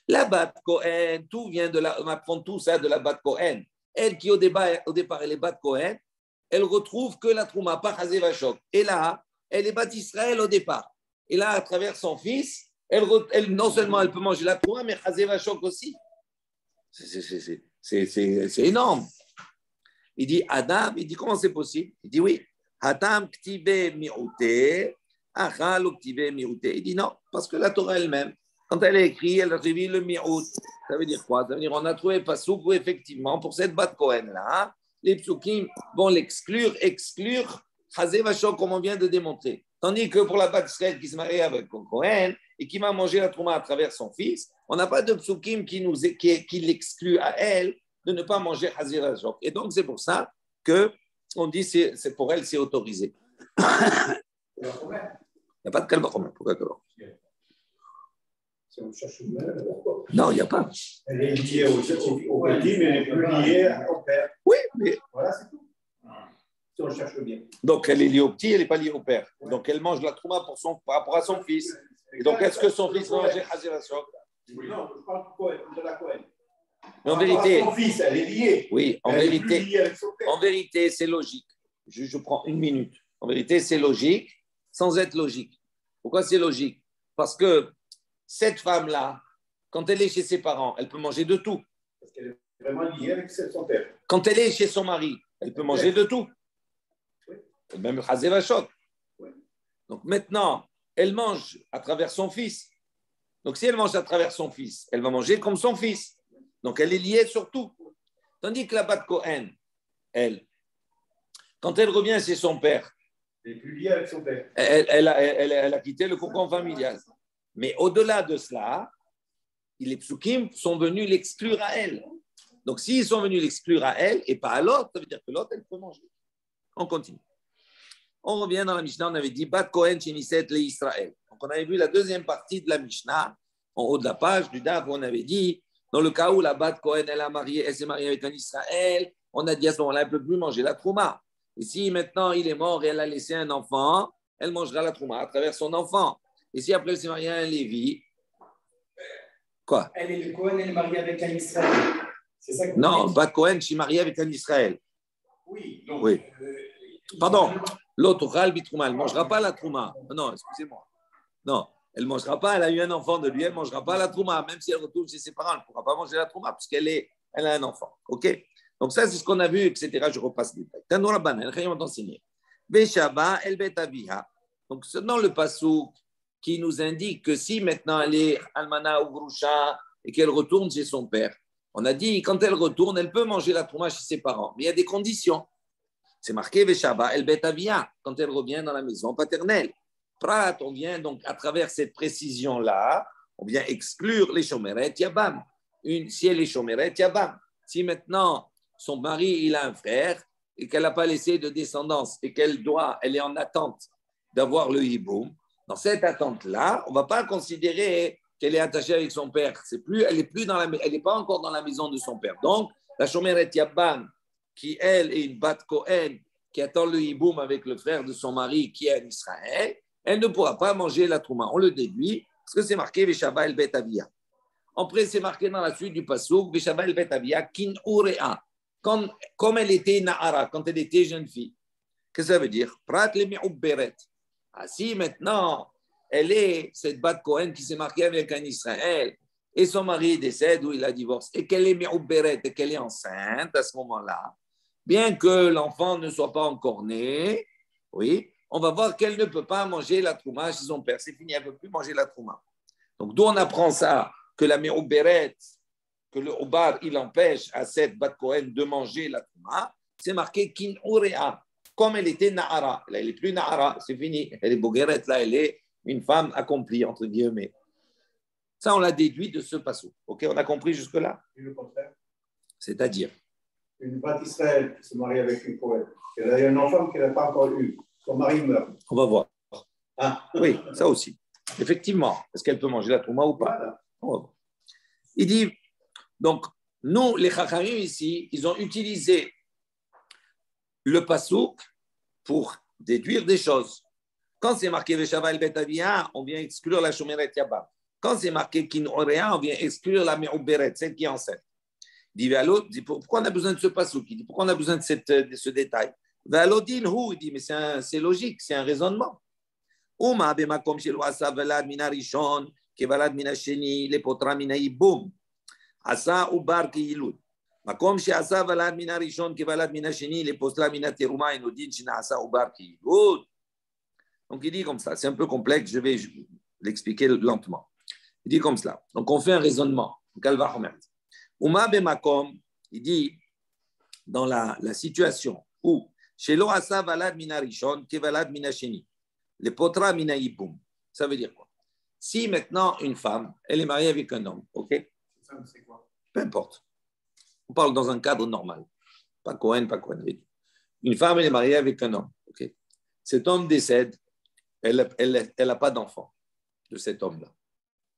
S1: La bat Cohen, tout vient de on apprend tout ça de la bat Cohen. Elle qui au départ elle est bat Cohen, elle retrouve que la trouma, pas Chazé Vachok. Et là, elle est bat Israël au départ. Et là, à travers son fils, non seulement elle peut manger la trouma, mais Chazé Vachok aussi. C'est énorme. Il dit, Adam, il dit, comment c'est possible? Il dit, oui. Adam ktibe mi'ute, achal ktibe mi'ute. Il dit, non, parce que la Torah elle-même, quand elle est écrite, elle révèle le mi'ut. Ça veut dire quoi? Ça veut dire, on a trouvé pasouk où effectivement, pour cette bat Cohen-là, les psukim vont exclure Chazé Vachok, comme on vient de démontrer. Tandis que pour la bat Israël qui se marie avec Cohen et qui va manger la trouma à travers son fils, on n'a pas de psukim qui l'exclut à elle de ne pas manger Chazé Vachok. Et donc, c'est pour ça qu'on dit que c'est pour elle, c'est autorisé. Il n'y a pas de calme. Pourquoi calme? Non, il n'y a pas.
S2: Elle est liée au petit, mais elle est plus liée au père.
S1: Oui, mais.
S2: Voilà, c'est tout. Si on cherche bien.
S1: Donc, elle est liée au petit, elle n'est pas liée au père. Donc, elle mange la trouma par rapport à son fils. Et donc, est-ce que son fils va manger Chazé Vachok?
S2: Non, je parle de la Cohen.
S1: Mais en vérité.
S2: Son fils, elle est liée.
S1: Oui, en vérité, c'est logique. Je prends une minute. En vérité, c'est logique sans être logique. Pourquoi c'est logique? Parce que cette femme-là, quand elle est chez ses parents, elle peut manger de tout.
S2: Vraiment liée avec son père.
S1: Quand elle est chez son mari, elle peut manger de tout.
S2: Oui.
S1: Même Chazé Vachot.
S2: Oui.
S1: Donc maintenant, elle mange à travers son fils. Donc si elle mange à travers son fils, elle va manger comme son fils. Donc elle est liée sur tout. Tandis que la Bat Cohen, elle, quand elle revient chez son père,
S2: Elle est plus liée avec son père.
S1: elle a quitté le cocon familial. Mais au-delà de cela, les psukim sont venus l'exclure à elle. Donc s'ils sont venus l'exclure à elle et pas à l'autre, ça veut dire que l'autre, elle peut manger. On continue. On revient dans la Mishnah, on avait dit Bat Kohen Sheniset le Israël. Donc on avait vu la deuxième partie de la Mishnah, en haut de la page du DAF, où on avait dit dans le cas où la Bat Kohen elle s'est mariée avec un Israël, on a dit à ce moment-là, elle ne peut plus manger la trouma. Et si maintenant il est mort et elle a laissé un enfant, elle mangera la trouma à travers son enfant. Et si après elle s'est mariée à un Lévi, quoi?
S3: Elle est le Cohen, elle est mariée avec un Israël. C'est ça que
S1: Non, Bat Kohen, je suis mariée avec un Israël.
S3: Oui. Donc,
S1: oui. Pardon. L'autre, Ralbi Trouma, elle ne mangera pas la Trouma. Non, excusez-moi. Non, elle ne mangera pas. Elle a eu un enfant de lui, elle ne mangera pas la Trouma. Même si elle retourne chez ses parents, elle ne pourra pas manger la Trouma puisqu'elle a un enfant. OK? Donc, ça, c'est ce qu'on a vu, etc. Je repasse les détails. Tanoura Banan, rien m'a enseigné. Beshaba, El Betaviha. Donc, c'est dans le Passouk qui nous indique que si maintenant elle est Almana ou Grusha et qu'elle retourne chez son père, on a dit quand elle retourne, elle peut manger la Trouma chez ses parents. Mais il y a des conditions. C'est marqué Veshaba El Betavia quand elle revient dans la maison paternelle. Prat, on vient donc à travers cette précision-là, on vient exclure les Shomeret Yabam. Si elle est Shomeret Yabam, si maintenant son mari il a un frère et qu'elle n'a pas laissé de descendance et qu'elle elle est en attente d'avoir le hiboum, dans cette attente-là, on ne va pas considérer qu'elle est attachée avec son père. Elle n'est pas encore dans la maison de son père. Donc la Shomeret Yabam qui, elle, est une Bat Kohen, qui attend le hiboum avec le frère de son mari, qui est en Israël, elle ne pourra pas manger la trouma. On le déduit, parce que c'est marqué Veshaba el Betavia. Après, c'est marqué dans la suite du Passouk, Veshaba el Betavia, kin urea, comme elle était Nahara, quand elle était jeune fille. Qu'est-ce que ça veut dire? Prat le mi'ubberet. Ah, si maintenant, elle est cette Bat Kohen qui s'est mariée avec un Israël, et son mari décède ou il a divorcé, et qu'elle est mi'ubberet, et qu'elle est enceinte à ce moment-là, bien que l'enfant ne soit pas encore né, oui, on va voir qu'elle ne peut pas manger la trouma chez son père. C'est fini, elle ne peut plus manger la trouma. Donc, d'où on apprend ça, que la méouberet, que le obar, il empêche à cette Bat Kohen de manger la trouma, c'est marqué kin urea, comme elle était nahara. Là, elle n'est plus nahara, c'est fini. Elle est bogueret, là, elle est une femme accomplie, entre guillemets. Ça, on l'a déduit de ce passage. OK, on a compris jusque-là?
S2: Et le contraire.
S1: C'est-à-dire
S2: une Bat Israël qui se marie avec une Kohen, elle a eu un enfant qu'elle n'a pas encore eu. Son mari meurt.
S1: On va voir.
S2: Ah.
S1: Oui, ça aussi. Effectivement. Est-ce qu'elle peut manger la trouma ou pas?
S2: Voilà.
S1: On va voir. Il dit, donc, nous, les Chachamim ici, ils ont utilisé le pasouk pour déduire des choses. Quand c'est marqué Veshava el Betavia, on vient exclure la Shomeret Yabam. Quand c'est marqué Kin Orea, on vient exclure la Me'uberet, celle qui est enceinte. Il dit, dit, pourquoi on a besoin de ce pasouk? Il dit, pourquoi on a besoin de ce détail? Il dit, mais c'est logique, c'est un raisonnement. Uma bemakom shelo asa velad mina rishon kevalad mina sheni lepotra mina yibum asa ubar kiyilud makom sheasa velad mina rishon kevalad mina sheni lepotra mina teruma inodin shina asa ubar kiyilud. Donc il dit comme ça, c'est un peu complexe, je vais l'expliquer lentement. Il dit comme cela. Donc on fait un raisonnement. Uma bemakom, il dit dans la situation où shelo asa velad mina rishon kevalad mina sheni les potra mina yibum. Ça veut dire quoi? Si maintenant une femme, elle est mariée avec un homme, ok?
S2: C'est quoi?
S1: Peu importe. On parle dans un cadre normal. Pas Cohen, pas Cohen. Une femme, elle est mariée avec un homme, ok? Cet homme décède, elle n'a pas d'enfant de cet homme-là.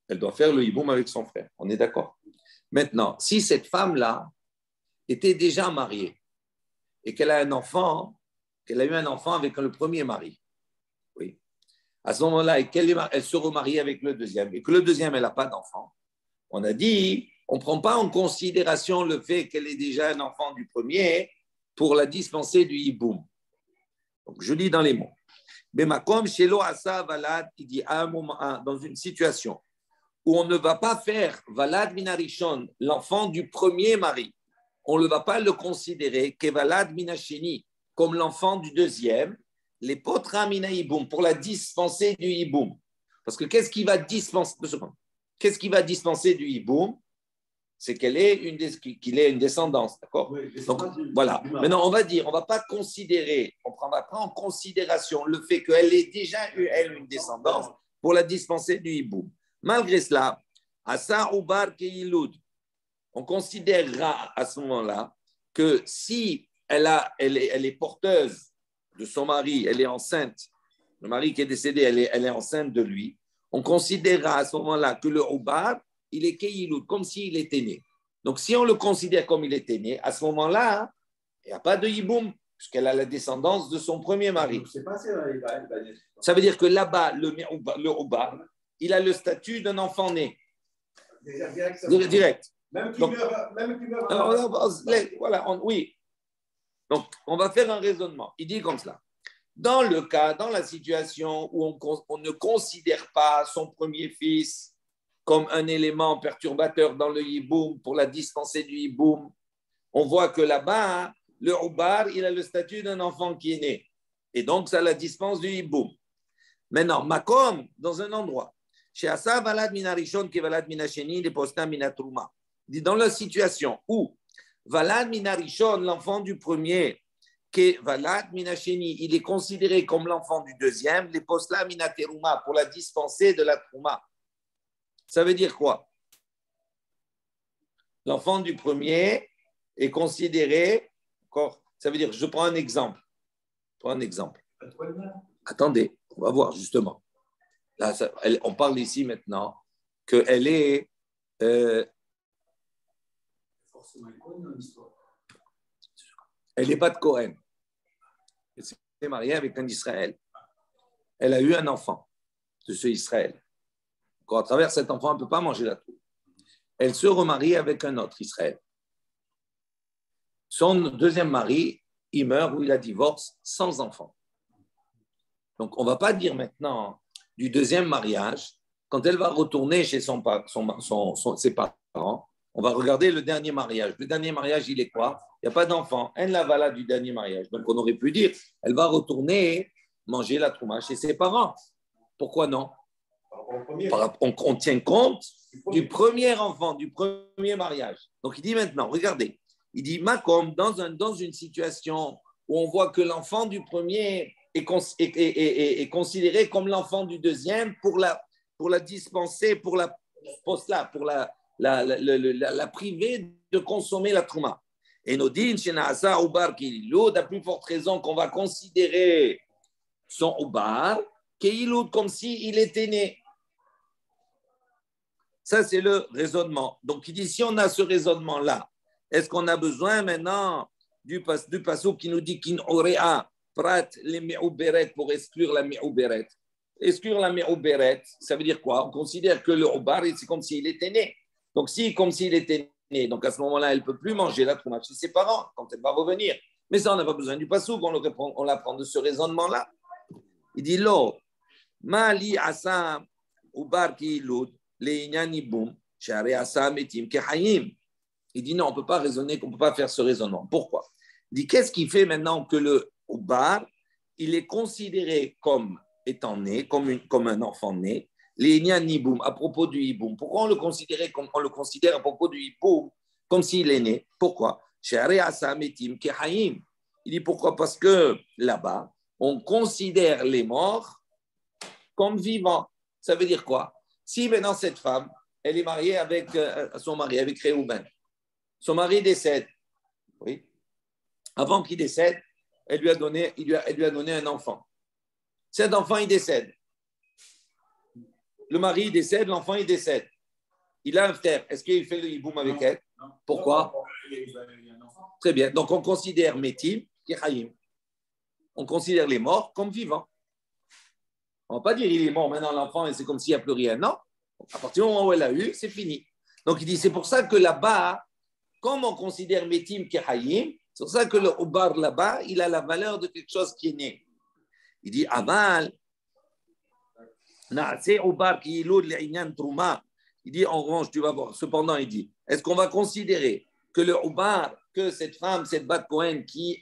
S1: Elle doit faire le hiboum avec son frère. On est d'accord? Maintenant, si cette femme-là était déjà mariée et qu'elle a un enfant, qu'elle a eu un enfant avec le premier mari, oui. À ce moment-là, elle se remarie avec le deuxième, et que le deuxième, elle n'a pas d'enfant, on a dit, on ne prend pas en considération le fait qu'elle ait déjà un enfant du premier pour la dispenser du hiboum. Donc, je lis dans les mots. Bemakom shelo asa valad, il dit à un moment, dans une situation où on ne va pas faire valad minarishon, l'enfant du premier mari. on ne va pas le considérer kevalad minasheni, comme l'enfant du deuxième, les potra mina iboum, pour la dispenser du iboum. Parce que qu'est-ce qui va dispenser du iboum? C'est qu'il ait une descendance, d'accord?
S2: Oui,
S1: donc voilà. Maintenant, on va dire, on ne va pas considérer, on ne prendra pas en considération le fait qu'elle ait déjà eu, elle, une descendance pour la dispenser du hiboum. Malgré cela, Asa Ubar Keiloud, on considérera à ce moment-là que si elle est porteuse de son mari, elle est enceinte, le mari qui est décédé, elle est enceinte de lui, on considérera à ce moment-là que le Ubar, il est Keiloud, comme s'il était né. Donc, si on le considère comme il était né, à ce moment-là, il n'y a pas de hiboum, puisqu'elle a la descendance de son premier mari. Ça veut dire que là-bas, le Ubar, il a le statut d'un enfant né. Direct.
S2: Même qui
S1: donc,
S2: meurt.
S1: Voilà, oui. Donc, on va faire un raisonnement. Il dit comme cela. Dans la situation où on ne considère pas son premier fils comme un élément perturbateur dans le hiboum pour la dispenser du hiboum, on voit que là-bas, le Ubar, il a le statut d'un enfant qui est né. Et donc, ça la dispense du hiboum. Maintenant, Makom, dans un endroit, chez Asa Valad Minarishon, qui Valad Minasheni, les Postam Minatrouma. Dit dans la situation où Valad Minarishon, l'enfant du premier, qui Valad Minasheni, il est considéré comme l'enfant du deuxième, les Postam Minaterouma, pour la dispenser de la Trouma. Ça veut dire quoi? L'enfant du premier est considéré, ça veut dire, je prends un exemple. Attendez, on va voir justement. Là, on parle ici maintenant qu'elle est. Elle n'est pas de Cohen. Elle s'est mariée avec un Israël. Elle a eu un enfant de ce Israël. À travers cet enfant, elle ne peut pas manger la troupe. Elle se remarie avec un autre Israël. Son deuxième mari, il meurt ou il a divorce sans enfant. Donc, on ne va pas dire maintenant du deuxième mariage, quand elle va retourner chez ses parents, on va regarder le dernier mariage. Le dernier mariage, il est quoi? Il n'y a pas d'enfant. Elle la va là du dernier mariage. Donc, on aurait pu dire, elle va retourner manger la trouma chez ses parents. Pourquoi non? On tient compte du premier enfant, du premier mariage. Donc, il dit maintenant, regardez, il dit, Makom, dans une situation où on voit que l'enfant du premier est considéré comme l'enfant du deuxième pour la dispenser, pour la priver de consommer la trouma. Et nous dit, à plus forte raison qu'on va considérer son ubar, comme s'il était né. Ça, c'est le raisonnement. Donc, il dit, si on a ce raisonnement-là, est-ce qu'on a besoin maintenant du passouk qui nous dit qu'il aurait un prat les me'ouberet pour exclure la me'ouberet? Exclure la me'ouberet, ça veut dire quoi? On considère que le ubar, c'est comme s'il était né. Donc, comme s'il était né, donc à ce moment-là, elle ne peut plus manger la trouma chez ses parents quand elle va revenir. Mais ça, on n'a pas besoin du passouk, on l'apprend de ce raisonnement-là. Il dit, lo, mali asa ubar ki ilud, le inyaniboum, share asa metim kehayim. Il dit non, on ne peut pas raisonner, on ne peut pas faire ce raisonnement. Pourquoi? Il dit, qu'est-ce qui fait maintenant que le ubar, il est considéré comme étant né, comme un enfant né, les niboum, à propos du hiboum. Pourquoi on le considère à propos du hiboum comme s'il est né? Pourquoi? Il dit pourquoi? Parce que là-bas, on considère les morts comme vivants. Ça veut dire quoi? Si maintenant cette femme, elle est mariée avec son mari, avec Réhouben, son mari décède, oui. Avant qu'il décède, elle lui a donné un enfant. Cet enfant, il décède. Le mari décède, l'enfant, il décède. Il a un frère. Est-ce qu'il fait le hiboum avec elle? Pourquoi? Très bien. Donc, on considère Metim, Kehayim. On considère les morts comme vivants. On ne va pas dire il est mort maintenant, l'enfant, et c'est comme s'il n'y a plus rien. Non. À partir du moment où elle a eu, c'est fini. Donc, il dit, c'est pour ça que là-bas, comme on considère Metim, Kehayim, c'est pour ça que le Ubar là-bas, il a la valeur de quelque chose qui est né. Il dit, Amal, il dit, en revanche, tu vas voir. Cependant, il dit, est-ce qu'on va considérer que le Ubar, que cette femme, cette Bat Cohen qui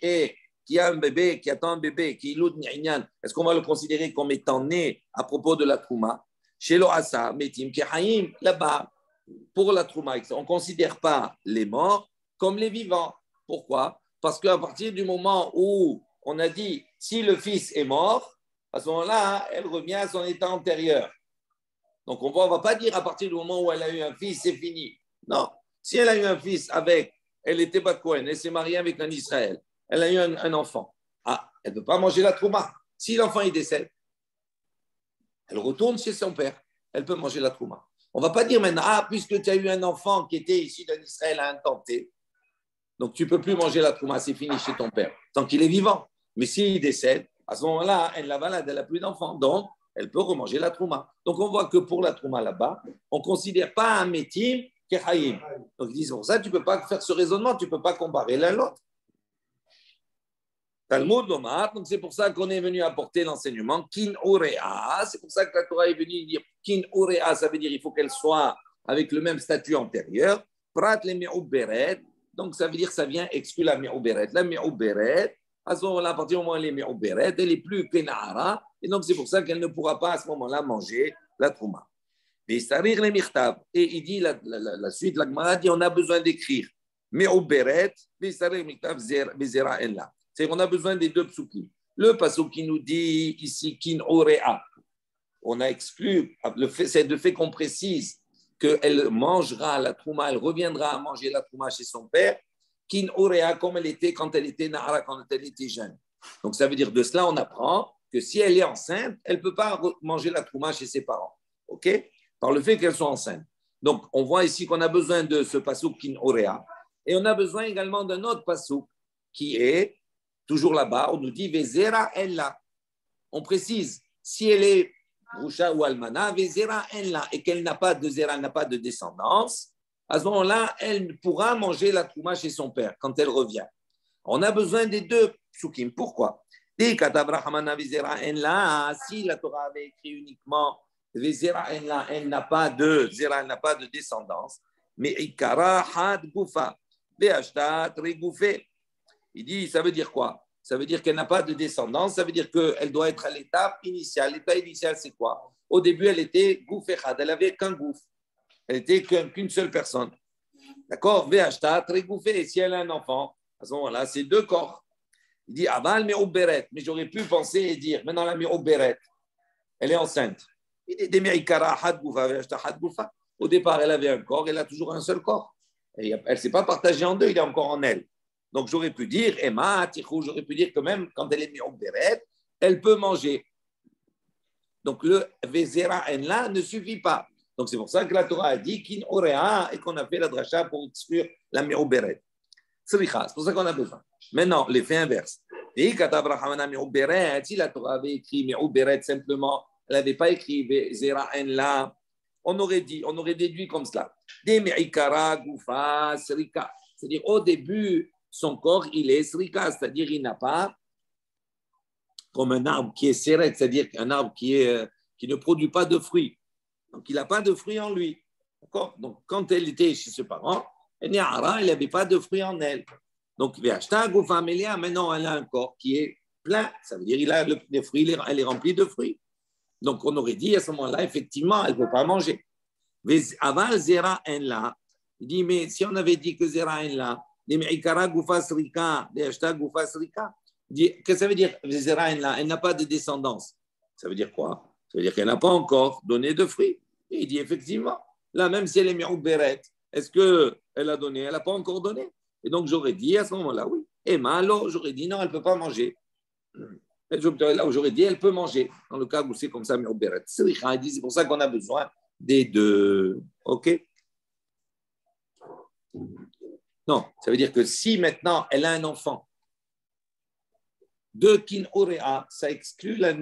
S1: a un bébé, qui attend un bébé, qui est Loud Ni'inyan, est-ce qu'on va le considérer comme étant né à propos de la Trouma? Chez l'Oasa, Metim, Kehaim, là-bas, pour la Trouma, on ne considère pas les morts comme les vivants. Pourquoi? Parce qu'à partir du moment où on a dit, si le fils est mort, à ce moment-là, elle revient à son état antérieur. Donc, on ne va pas dire à partir du moment où elle a eu un fils, c'est fini. Non. Si elle a eu un fils elle était Bat Cohen, elle s'est mariée avec un Israël, elle a eu un enfant. Ah, elle ne peut pas manger la trouma. Si l'enfant il décède, elle retourne chez son père. Elle peut manger la trouma. On ne va pas dire maintenant, puisque tu as eu un enfant qui était issu d'un Israël à un temps T, donc tu ne peux plus manger la trouma, c'est fini chez ton père, tant qu'il est vivant. Mais s'il décède, à ce moment-là, elle la balade, elle n'a plus d'enfant. Donc, elle peut remanger la trouma. Donc, on voit que pour la trouma là-bas, on ne considère pas un métim qu'Echaïm. Donc, ils disent pour ça, tu ne peux pas faire ce raisonnement, tu ne peux pas comparer l'un l'autre. Talmud Lomar, donc c'est pour ça qu'on est venu apporter l'enseignement Kin Urea. C'est pour ça que la Torah est venue dire Kin Urea, ça veut dire qu'il faut qu'elle soit avec le même statut antérieur. Prat le Mi'uberet, donc ça veut dire que ça vient exclure la Mi'uberet. La Mi'uberet, à ce moment-là, à partir du moment où elle est Mi'uberet, elle est plus Kenahara, et donc c'est pour ça qu'elle ne pourra pas à ce moment-là manger la Trouma. Et il dit la suite, la Gemara dit on a besoin d'écrire Mi'uberet, Visarir Michtav Bezera Ella. C'est qu'on a besoin des deux psukim. Le pasuk qui nous dit ici kin orea, on a exclu c'est le fait qu'on précise qu'elle mangera la trouma, elle reviendra à manger la trouma chez son père, kin orea comme elle était quand elle était nahara, quand elle était jeune. Donc ça veut dire de cela on apprend que si elle est enceinte, elle ne peut pas manger la trouma chez ses parents. Ok? Par le fait qu'elle soit enceinte. Donc on voit ici qu'on a besoin de ce pasuk kin orea et on a besoin également d'un autre pasuk qui est toujours là-bas, on nous dit Vezera Ella. On précise, si elle est Roucha ou Almana, Vezera Ella, et qu'elle n'a pas de zera, n'a pas de descendance, à ce moment-là, elle pourra manger la trouma chez son père quand elle revient. On a besoin des deux psukim. Pourquoi? Si la Torah avait écrit uniquement Vezera Ella, elle n'a pas de zera, elle n'a pas de descendance, mais Ikara Had Gufa, Beashtat Regoufé. Il dit, ça veut dire quoi? Ça veut dire qu'elle n'a pas de descendance, ça veut dire qu'elle doit être à l'étape initiale. L'état initial, c'est quoi? Au début, elle était gouf echad, elle n'avait qu'un gouf. Elle n'était qu'une seule personne. D'accord? Vehashta, très gouffé. Et si elle a un enfant, à ce moment-là, c'est deux corps. Il dit, aval me'uberet. Mais j'aurais pu penser et dire, maintenant la me'uberet, elle est enceinte. Il dit, deme'ikara had goufa, vehashta had goufa. Au départ, elle avait un corps, elle a toujours un seul corps. Et elle ne s'est pas partagée en deux, il est encore en elle. Donc, j'aurais pu dire, Emma, Tichou, j'aurais pu dire que même quand elle est mise en béret, elle peut manger. Donc, le Vezera Enla ne suffit pas. Donc, c'est pour ça que la Torah a dit Kin Orea et qu'on a fait la dracha pour exclure la Me'uberet. C'est pour ça qu'on a besoin. Maintenant, l'effet inverse. Si la Torah avait écrit Me'uberet simplement, elle n'avait pas écrit Vezera Enla, on aurait déduit comme cela. Des Me'ikara, Goufa, Srika. C'est-à-dire, au début, son corps, il est srika, c'est-à-dire il n'a pas comme un arbre qui est sérec, c'est-à-dire un arbre qui ne produit pas de fruits. Donc, il n'a pas de fruits en lui. D'accord? Donc, quand elle était chez ses parents, elle n'avait pas de fruits en elle. Donc, maintenant, elle a un corps qui est plein. Ça veut dire qu'il a les fruits, elle est remplie de fruits. Donc, on aurait dit à ce moment-là, effectivement, elle ne peut pas manger. Aval zera en la. Il dit, mais si on avait dit que zera en la, qu'est-ce que ça veut dire? Elle n'a pas de descendance. Ça veut dire quoi? Ça veut dire qu'elle n'a pas encore donné de fruits. Et il dit effectivement, là, même si elle est mi'uberet, est-ce qu'elle a donné? Elle n'a pas encore donné. Et donc, j'aurais dit à ce moment-là, oui. Et malo, j'aurais dit non, elle ne peut pas manger. Là où j'aurais dit, elle peut manger. Dans le cas où c'est comme ça, mi'uberet. C'est pour ça qu'on a besoin des deux. OK? Non, ça veut dire que si maintenant elle a un enfant de kin orea, ça exclut la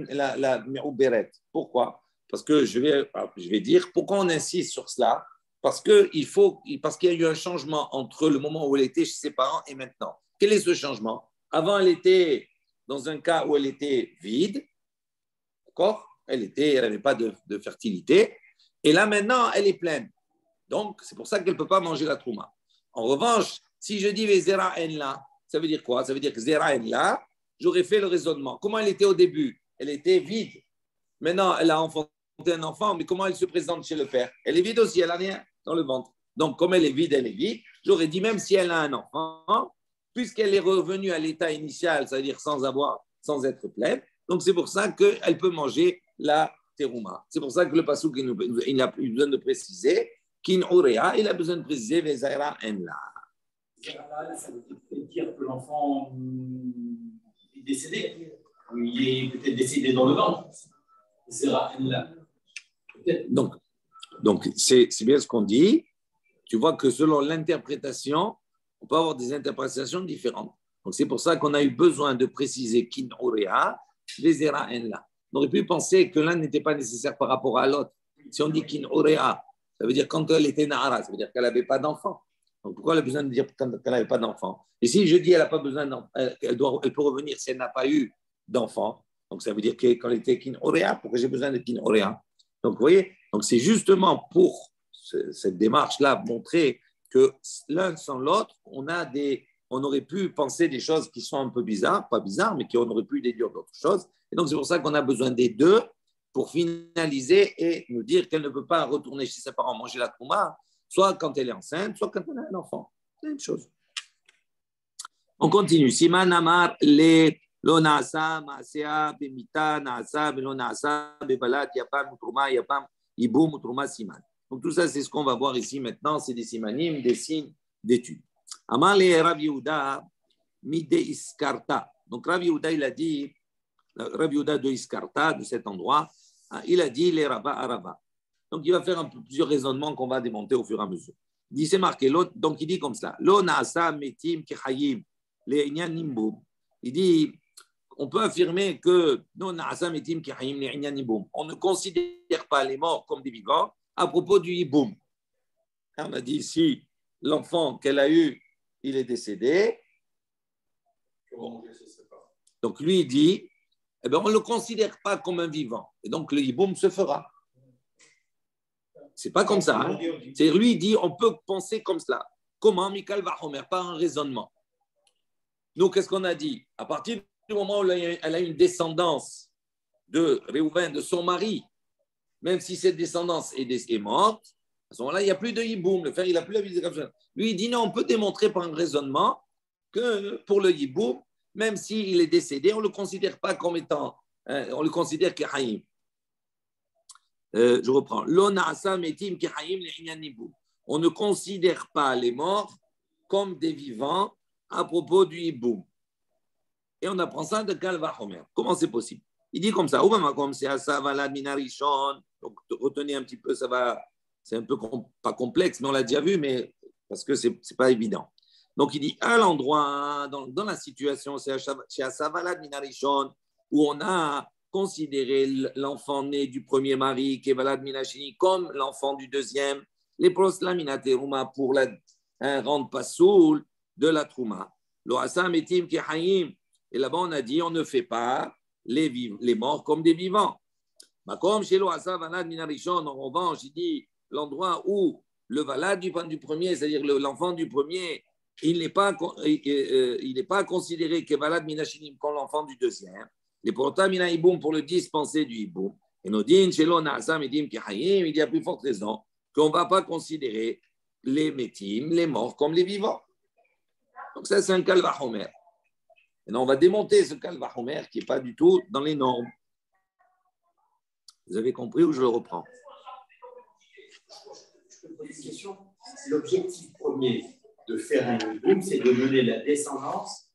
S1: mi'uberet. Pourquoi? Parce que je vais dire pourquoi on insiste sur cela. Parce qu'il y a eu un changement entre le moment où elle était chez ses parents et maintenant. Quel est ce changement? Avant, elle était dans un cas où elle était vide, d'accord? Elle n'avait pas de fertilité. Et là, maintenant, elle est pleine. Donc, c'est pour ça qu'elle ne peut pas manger la trouma. En revanche, Si je dis Vezera en là, ça veut dire quoi? Ça veut dire que Zera en là, j'aurais fait le raisonnement. Comment elle était au début? Elle était vide. Maintenant, elle a enfanté un enfant, mais comment elle se présente chez le père? Elle est vide aussi, elle n'a rien dans le ventre. Donc, comme elle est vide, elle est vide. J'aurais dit, même si elle a un enfant, puisqu'elle est revenue à l'état initial, c'est-à-dire sans être pleine, donc c'est pour ça qu'elle peut manger la terouma. C'est pour ça que le passouk, il n'a plus besoin de préciser, kin urea, il a besoin de préciser, vezaira en la.
S3: Ça veut dire que l'enfant est décédé. Il est peut-être décédé dans le ventre.
S1: Donc c'est bien ce qu'on dit. Tu vois que selon l'interprétation, on peut avoir des interprétations différentes. Donc c'est pour ça qu'on a eu besoin de préciser kin urea, vezera en la. On aurait pu penser que l'un n'était pas nécessaire par rapport à l'autre. Si on dit kin urea, ça veut dire quand elle était nahara, ça veut dire qu'elle n'avait pas d'enfant. Donc, pourquoi elle a besoin de dire qu'elle n'avait pas d'enfant? Et si je dis qu'elle n'a pas besoin d'enfant, elle peut revenir si elle n'a pas eu d'enfant. Donc, ça veut dire que quand elle était kin orea, pourquoi j'ai besoin de kin orea? Donc, vous voyez, donc c'est justement pour cette démarche-là montrer que l'un sans l'autre, on aurait pu penser des choses qui sont un peu bizarres, pas bizarres, mais qu'on aurait pu déduire d'autres choses. Et donc, c'est pour ça qu'on a besoin des deux pour finaliser et nous dire qu'elle ne peut pas retourner chez ses parents manger la trouma, soit quand elle est enceinte, soit quand elle a un enfant. C'est la même chose. On continue. Siman Amar le lo naasa maasea bemita naasa velo naasa bebalat yapam utruma yapam ibum utruma siman. Donc tout ça, c'est ce qu'on va voir ici maintenant. C'est des simanim, des signes d'études. Amar le Rav Yehuda mide iskarta. Donc Rav Yehuda, il a dit, Rav Yehuda de Iskarta, de cet endroit, il a dit les Rava Arava. Donc, il va faire plusieurs raisonnements qu'on va démonter au fur et à mesure. Il dit, c'est marqué, donc il dit comme ça, Lo naasa metim kechayim le'inyan nimbum. Il dit, on peut affirmer que non naasa metim kechayim le'inyan nimbum. On ne considère pas les morts comme des vivants à propos du hiboum. On a dit, si l'enfant qu'elle a eu, il est décédé, donc lui, il dit, eh bien, on ne le considère pas comme un vivant. Et donc, le hiboum se fera. C'est pas comme ça. Hein. C'est lui, il dit, on peut penser comme cela. Comment Michael Vahomer? Par un raisonnement. Nous, qu'est-ce qu'on a dit? À partir du moment où elle a une descendance de Réhouven, de son mari, même si cette descendance est morte, à ce moment-là, il n'y a plus de hiboum. Le frère, il n'a plus la vie de comme ça. Lui, il dit, non, on peut démontrer par un raisonnement que pour le hiboum, même s'il est décédé, on ne le considère pas comme étant, on le considère qu'Haïm. Je reprends. On ne considère pas les morts comme des vivants à propos du hiboum. Et on apprend ça de Kalva Homer. Comment c'est possible? Il dit comme ça. Comme c'est Asavalad Minarishon. Donc, retenez un petit peu, ça va. C'est un peu pas complexe, mais on l'a déjà vu, mais parce que c'est pas évident. Donc, il dit à l'endroit, dans la situation, c'est chez Asavalad Minarishon, où on a considérer l'enfant né du premier mari, Kevalad Minashini, comme l'enfant du deuxième, les proslamina teruma pour rendre pasoul de la trouma. Loasam etim kehayim. Et là-bas, on a dit, on ne fait pas les morts comme des vivants. Comme chez Loasam Valad Minarishon, en revanche, il dit l'endroit où le valad du premier, c'est-à-dire l'enfant du premier, il n'est pas considéré Kevalad Minashini comme l'enfant du deuxième. Les portamina hiboum pour le dispenser du hiboum. Et nous disons, chez l'onasam edim kehayim, il y a plus forte raison qu'on ne va pas considérer les métim, les morts, comme les vivants. Donc ça, c'est un kalva homer. Et on va démonter ce kalva homer qui n'est pas du tout dans les normes. Vous avez compris ou je le reprends?
S3: Je peux poser une question. L'objectif premier de faire un hiboum, c'est de donner la descendance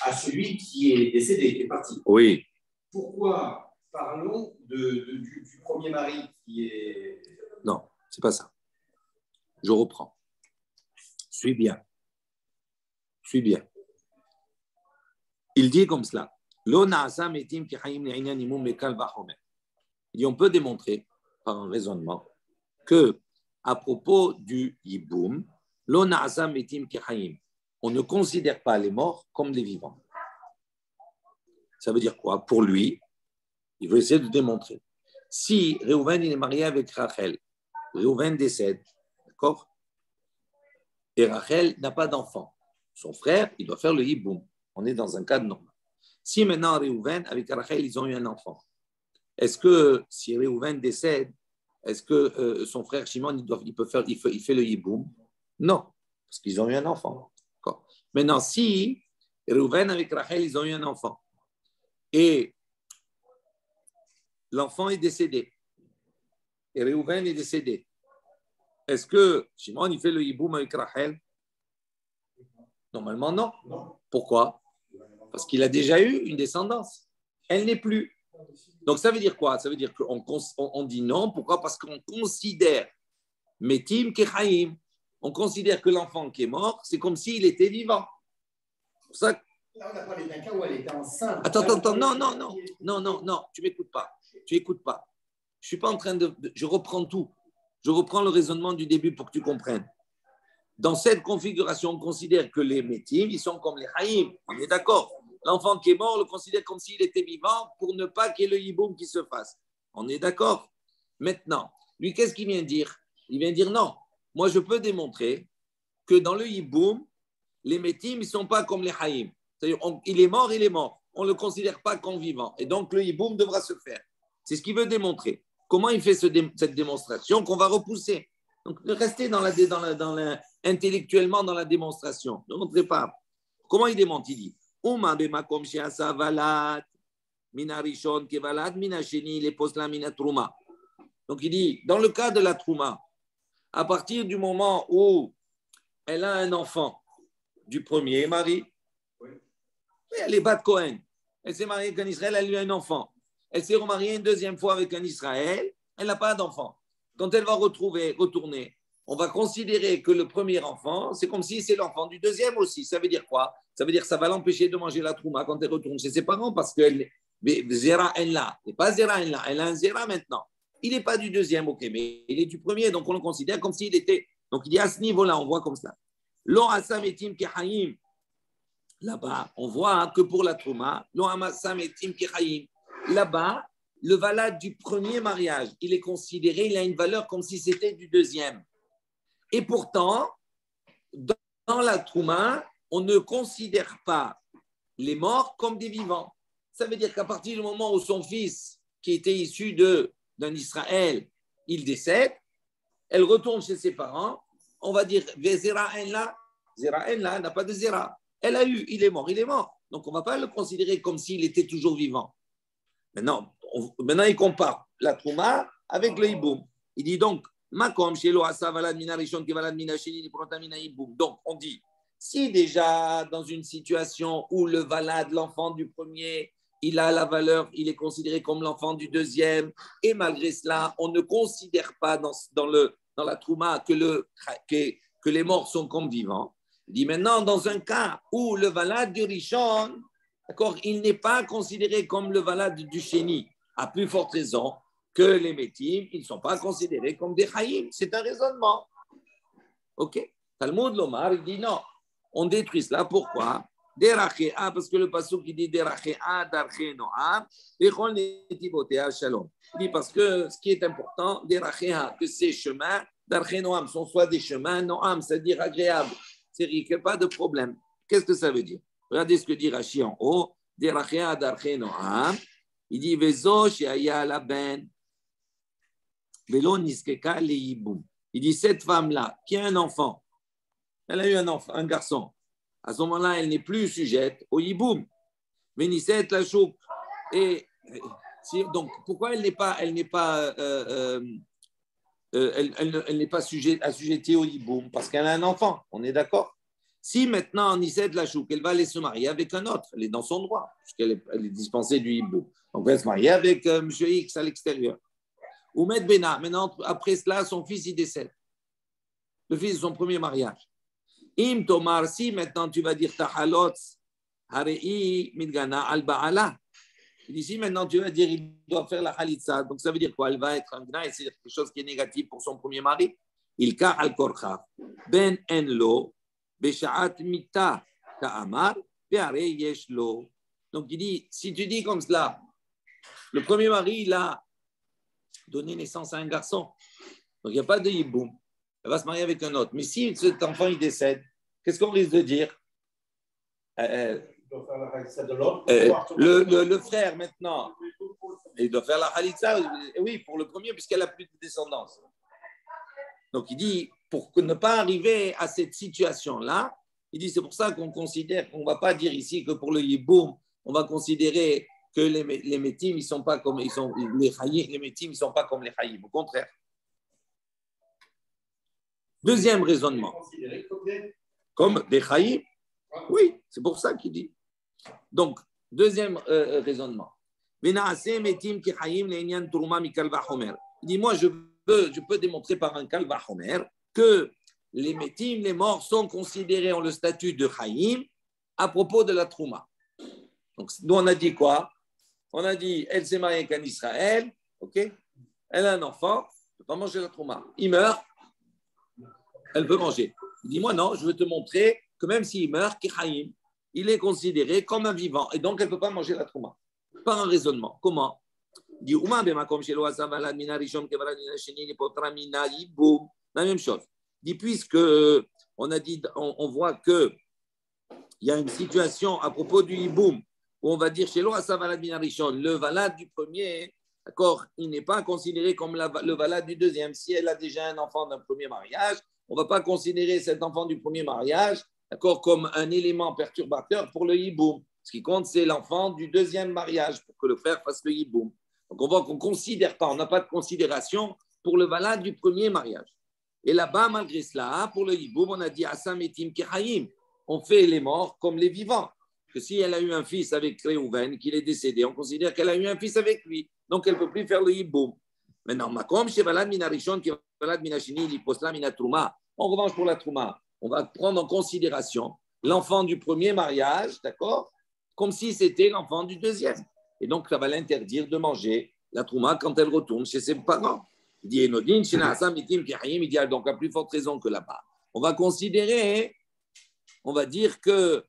S3: à celui qui est décédé, qui est parti.
S1: Oui.
S3: Pourquoi parlons du premier mari qui est...
S1: Non, c'est pas ça. Je reprends. Suis bien. Il dit comme cela. Il dit, on peut démontrer par un raisonnement que à propos du hiboum, on ne considère pas les morts comme des vivants. Ça veut dire quoi? Pour lui, il veut essayer de démontrer. Si Réhouven est marié avec Rachel, Réhouven décède, d'accord? Et Rachel n'a pas d'enfant. son frère, il doit faire le hiboum. On est dans un cadre normal. Si maintenant Réhouven, avec Rachel, ils ont eu un enfant, est-ce que si Réhouven décède, est-ce que son frère Shimon, il fait le hiboum? Non, parce qu'ils ont eu un enfant. D'accord. Maintenant, si Réhouven avec Rachel, ils ont eu un enfant, et l'enfant est décédé, et Réhouven est décédé, est-ce que Shimon, il fait le hiboum avec Rachel? Normalement, non. Pourquoi? Parce qu'il a déjà eu une descendance. Elle n'est plus. Donc, ça veut dire quoi? Ça veut dire qu'on dit non. Pourquoi? Parce qu'on considère Metim Kechaim. On considère que l'enfant qui est mort, c'est comme s'il était vivant. C'est pour ça que...
S3: Là, on a parlé d'un cas où elle était enceinte.
S1: Attends. Non. Tu m'écoutes pas. Tu n'écoutes pas. Je suis pas en train de... Je reprends tout. Je reprends le raisonnement du début pour que tu comprennes. Dans cette configuration, on considère que les Metim, ils sont comme les Haïm. On est d'accord. L'enfant qui est mort, on le considère comme s'il était vivant pour ne pas qu'il y ait le hiboum qui se fasse. On est d'accord. Maintenant, lui, qu'est-ce qu'il vient dire? Il vient dire non. Moi, je peux démontrer que dans le hiboum, les Metim, ils ne sont pas comme les Haïm. C'est-à-dire, il est mort. On ne le considère pas comme vivant. Et donc, le hiboum devra se faire. C'est ce qu'il veut démontrer. Comment il fait cette démonstration qu'on va repousser? Donc, restez intellectuellement dans la démonstration. Ne montrez pas. Comment il démontre? Il dit donc il dit, dans le cas de la trouma, à partir du moment où elle a un enfant du premier mari, elle est Bat Cohen, elle s'est mariée avec un Israël, elle a eu un enfant. Elle s'est remariée une deuxième fois avec un Israël, elle n'a pas d'enfant. Quand elle va retourner, on va considérer que le premier enfant, c'est comme si c'est l'enfant du deuxième aussi. Ça veut dire quoi? Ça veut dire que ça va l'empêcher de manger la trouma quand elle retourne chez ses parents parce qu'elle Zera elle l'a. Et pas Zera elle l'a. Elle a un Zera maintenant. Il n'est pas du deuxième, ok, mais il est du premier, donc on le considère comme s'il était. Donc il dit à ce niveau-là, on voit comme ça. Lo asam etim kechaim. Là-bas, on voit que pour la trouma, lo asam etim kechaim. Là-bas, le valade du premier mariage, il est considéré, il a une valeur comme si c'était du deuxième. Et pourtant, dans la trouma, on ne considère pas les morts comme des vivants. Ça veut dire qu'à partir du moment où son fils, qui était issu d'un Israël, il décède, elle retourne chez ses parents, on va dire Zera en là, elle n'a pas de Zera. Elle a eu, il est mort. Donc on ne va pas le considérer comme s'il était toujours vivant. Maintenant, il compare la trouma avec le hiboum. Il dit donc, donc on dit, si déjà dans une situation où le valade, l'enfant du premier, il a la valeur, il est considéré comme l'enfant du deuxième, et malgré cela, on ne considère pas dans la trouma que les morts sont comme vivants. Il dit maintenant, dans un cas où le valade du Rishon, d'accord, il n'est pas considéré comme le valade du Chéni, à plus forte raison que les Métim, ils ne sont pas considérés comme des Chaïm. C'est un raisonnement. Ok? Talmud Lomar, il dit non. On détruit cela. Pourquoi? Derachea, parce que le passouk qui dit Derachea, Darche Noam, Echol Netibotea Shalom. Il dit parce que ce qui est important, Derachea, que ces chemins, Darche Noam, sont soit des chemins, Noam, c'est-à-dire agréables. C'est-à-dire qu'il n'y a pas de problème. Qu'est-ce que ça veut dire? Regardez ce que dit Rashi en haut. Derachea, Darche Noam. Il dit Vezo Sheaya la ben. Velo Niskeka le Yiboum. Il dit cette femme-là qui a un enfant, elle a eu un garçon. À ce moment-là, elle n'est plus sujette au Yiboum. Vénisset la chouk. Et donc, pourquoi elle n'est pas assujettie au Yiboum? Parce qu'elle a un enfant, on est d'accord? Si maintenant, Nisset la chouk, elle va aller se marier avec un autre, elle est dans son droit, puisqu'elle est dispensée du Yiboum. Donc, elle va se marier avec M. X à l'extérieur. Ou Met Bena, maintenant, après cela, son fils, il décède. Le fils de son premier mariage. Im Tomar, si maintenant tu vas dire Tahalotz, Harei, Midgana, Al-Ba'ala. Ici, maintenant, tu vas dire il doit faire la Khalitsa. Donc, ça veut dire quoi? Elle va être un gna, c'est quelque chose qui est négatif pour son premier mari. Il ka al-Korcha. Ben enlo, Besha'at mita, Ka'amar, Pe'are yeshlo. Donc, il dit, si tu dis comme cela, le premier mari, il a donné naissance à un garçon. Donc, il n'y a pas de hiboum. Elle va se marier avec un autre. Mais si cet enfant, il décède, qu'est-ce qu'on risque de dire?
S2: Il doit faire la Haïtza de l'autre.
S1: Le frère, maintenant, il doit faire la Khalitsa, oui, pour le premier, puisqu'elle n'a plus de descendance. Donc, il dit, pour ne pas arriver à cette situation-là, il dit, c'est pour ça qu'on considère qu'on ne va pas dire ici que pour le Yiboum, on va considérer que les métim, ils sont pas comme ils sont les Chaïm, les métim, ils sont pas comme les Chaïm. Au contraire. Deuxième raisonnement. Comme des Chaïm. Oui, c'est pour ça qu'il dit. Donc, deuxième raisonnement. Il dit, moi, je peux démontrer par un Kal Vachomer que les métim, les morts, sont considérés en le statut de Chaïm à propos de la Trouma. Donc, nous, on a dit quoi? On a dit, elle s'est mariée avec un Israël, ok? Elle a un enfant, elle ne peut pas manger la Trouma. Il meurt, elle peut manger. Il dit, moi, non, je veux te montrer que même s'il meurt, Kichaïm, il est considéré comme un vivant, et donc elle ne peut pas manger la Trouma. Par un raisonnement. Comment? Il dit, la même chose. Il dit, puisque on a dit, on voit qu'il y a une situation à propos du hiboum, où on va dire chez l'Oasavalad Minarishon, le valad du premier, d'accord, il n'est pas considéré comme le valad du deuxième. Si elle a déjà un enfant d'un premier mariage, on ne va pas considérer cet enfant du premier mariage, d'accord, comme un élément perturbateur pour le hiboum. Ce qui compte, c'est l'enfant du deuxième mariage pour que le frère fasse le hiboum. Donc on voit qu'on ne considère pas, on n'a pas de considération pour le valad du premier mariage. Et là-bas, malgré cela, pour le hiboum, on a dit Asam etim kehayim. On fait les morts comme les vivants. Que si elle a eu un fils avec Réhouven, qu'il est décédé, on considère qu'elle a eu un fils avec lui. Donc, elle ne peut plus faire le hiboum. Maintenant, makom chez Valad Minarishon, qui Valad Minashini, l'Iposla Minatrouma. En revanche, pour la Trouma, on va prendre en considération l'enfant du premier mariage, d'accord, comme si c'était l'enfant du deuxième. Et donc, ça va l'interdire de manger la Trouma quand elle retourne chez ses parents. Il dit, Enodin, Shinasam, Itim, Kihayim, il dit, donc, à plus forte raison que là-bas. On va considérer, on va dire que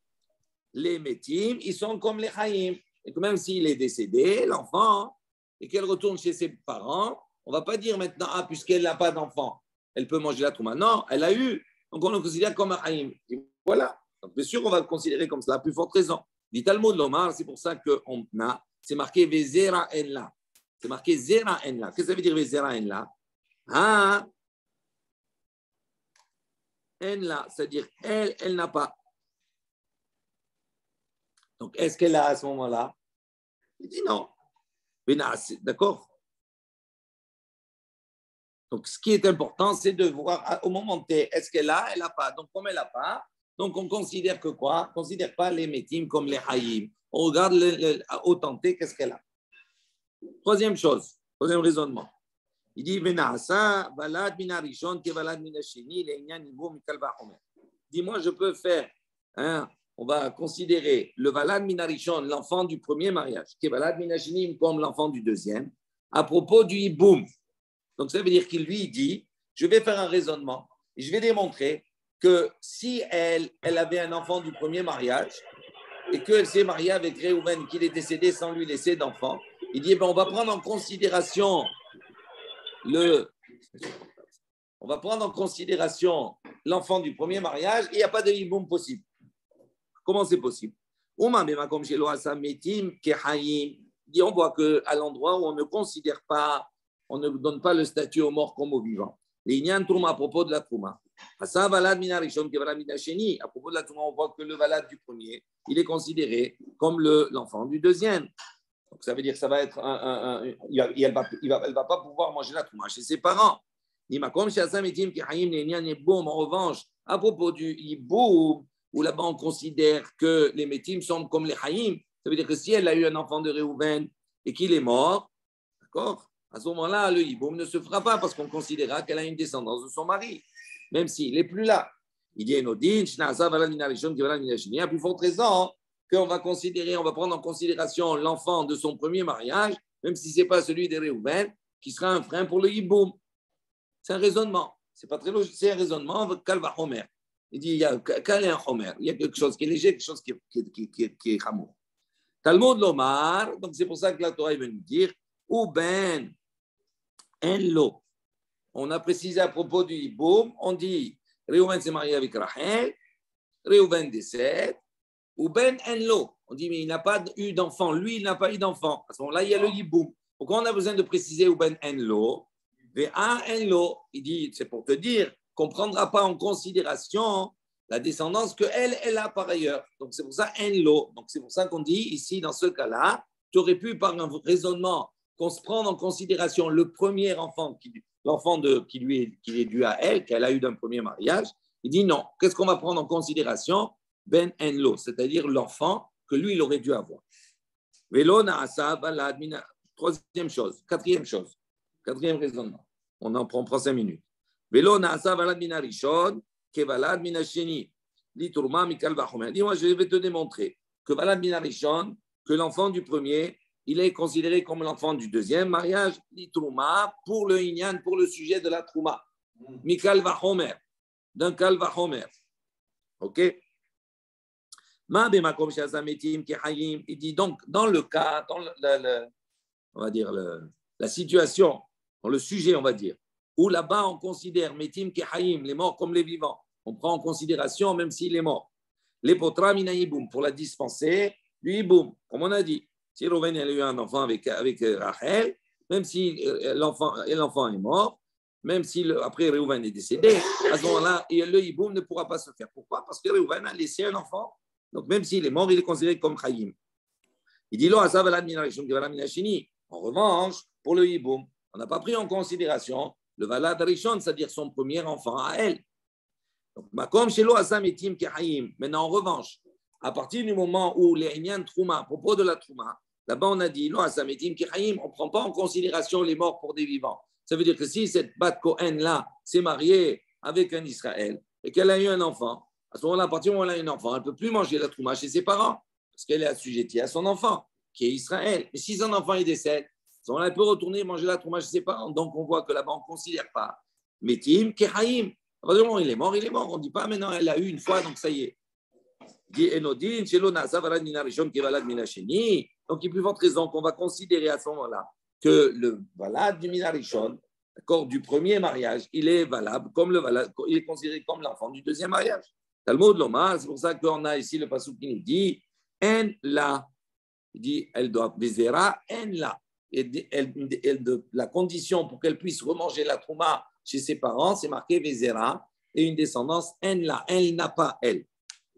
S1: les métim, ils sont comme les chaïm. Et que même s'il est décédé, l'enfant, et qu'elle retourne chez ses parents, on ne va pas dire maintenant, ah, puisqu'elle n'a pas d'enfant, elle peut manger la trouma. Non, elle a eu. Donc on le considère comme un chaïm. Voilà. Donc bien sûr, on va le considérer comme cela, à plus forte raison. Dit Talmud Lomar, c'est pour ça qu'on a, c'est marqué Vezera Enla. C'est marqué Zera Enla. Qu'est-ce que ça veut dire Vezera Enla? Ah, Enla, c'est-à-dire elle n'a pas. Donc, est-ce qu'elle a à ce moment-là? Il dit non. D'accord? Donc, ce qui est important, c'est de voir au moment T, est-ce qu'elle a, elle n'a pas. Donc, comme elle n'a pas, donc on considère que quoi? On ne considère pas les métim comme les haïm. On regarde au T, qu'est-ce qu'elle a. Troisième chose, troisième raisonnement. Il dit, valad minarishon ke valad minashini, dis-moi, je peux faire, on va considérer le valad minarishon, l'enfant du premier mariage, qui est valad minashini comme l'enfant du deuxième, à propos du hiboum. Donc, ça veut dire qu'il lui dit, je vais faire un raisonnement et je vais démontrer que si elle avait un enfant du premier mariage et qu'elle s'est mariée avec Réhouven, qu'il est décédé sans lui laisser d'enfant, il dit, on va prendre en considération l'enfant du premier mariage et il n'y a pas de hiboum possible. Comment c'est possible? On voit qu'à l'endroit où on ne considère pas, on ne donne pas le statut aux morts comme aux vivants. À propos de la Trouma. À propos de la Trouma, on voit que le valad du premier, il est considéré comme l'enfant du deuxième. Donc ça veut dire que ça va être elle va pas pouvoir manger la Trouma chez ses parents. En revanche, à propos du hiboum, où là-bas on considère que les métim sont comme les haïm, ça veut dire que si elle a eu un enfant de Réhouven et qu'il est mort, d'accord, à ce moment-là, le hiboum ne se fera pas parce qu'on considérera qu'elle a une descendance de son mari, même s'il n'est plus là. Il dit à plus forte raison qu'on va considérer, on va prendre en considération l'enfant de son premier mariage, même si ce n'est pas celui de Réhouven, qui sera un frein pour le hiboum. C'est un raisonnement. C'est pas très logique, c'est un raisonnement. Kalva Homer. Il dit, il y a un Homer. Il y a quelque chose qui est léger, quelque chose qui est chameau. Talmud Lomar, donc c'est pour ça que la Torah est venue dire, ou ben, en lo. On a précisé à propos du hiboum, on dit, Réhouven s'est marié avec Rachel, Réhouven décède, ou ben enlo. On dit, mais il n'a pas eu d'enfant. Lui, il n'a pas eu d'enfant. À ce moment-là, il y a le yiboum. Pourquoi on a besoin de préciser ou ben enlo? Ve'a enlo. Il dit, c'est pour te dire qu'on ne prendra pas en considération la descendance qu'elle a par ailleurs. Donc, c'est pour ça enlo. Donc, c'est pour ça qu'on dit ici, dans ce cas-là, tu aurais pu, par un raisonnement, qu'on se prenne en considération le premier enfant, l'enfant qui est dû à elle, qu'elle a eu d'un premier mariage. Il dit non. Qu'est-ce qu'on va prendre en considération? Ben enlo, c'est-à-dire l'enfant que lui, il aurait dû avoir. Troisième chose, quatrième raisonnement. On en prend 5 minutes. Dis-moi, je vais te démontrer que Valad bin Arishon, que l'enfant du premier, il est considéré comme l'enfant du deuxième mariage, l'Itrouma, pour le Inyan, pour le sujet de la Trouma. Mikal Vahomer, d'un Kal Vahomer. Ok? Il dit donc, dans le cas, dans on va dire la situation, dans le sujet, on va dire, où là-bas on considère Metim Kehayim, les morts comme les vivants, on prend en considération même s'il est mort. Les potra mina yiboum, pour la dispenser, du yiboum, comme on a dit. Si Rouven a eu un enfant avec Rachel, même si l'enfant est mort, même si après Rouven est décédé, à ce moment-là, le yiboum ne pourra pas se faire. Pourquoi? Parce que Rouven a laissé un enfant. Donc, même s'il est mort, il est considéré comme Chayim. Il dit, en revanche, pour le Yiboum, on n'a pas pris en considération le Valad Rishon, c'est-à-dire son premier enfant à elle. Donc, comme chez l'Oasam et Tim Kehayim, maintenant, en revanche, à partir du moment où les Inyan Trouma, à propos de la Trouma, là-bas, on a dit, l'Oasam et Tim Kehayim, on ne prend pas en considération les morts pour des vivants. Ça veut dire que si cette Bat Kohen-là s'est mariée avec un Israël et qu'elle a eu un enfant, à ce moment-là, à partir du moment où elle a un enfant, elle ne peut plus manger la trouma chez ses parents parce qu'elle est assujettie à son enfant, qui est Israël. Mais si son enfant est décédé, à ce moment-là, elle peut retourner manger la trouma chez ses parents. Donc, on voit que là-bas, on ne considère pas Metim, Kehaim. À partir du moment où il est mort, il est mort. On ne dit pas maintenant, elle l'a eu une fois, donc ça y est. Donc, il y a plus forte raison qu'on va considérer à ce moment-là que le valad du Minarishon, d'accord, du premier mariage, il est valable comme il est considéré comme l'enfant du deuxième mariage. Talmud Lomar, c'est pour ça qu'on a ici le passage qui nous dit En la. Il dit elle doit Bezera, En la. La condition pour qu'elle puisse remanger la trouma chez ses parents, c'est marqué Bezera et une descendance En la. Elle n'a pas elle.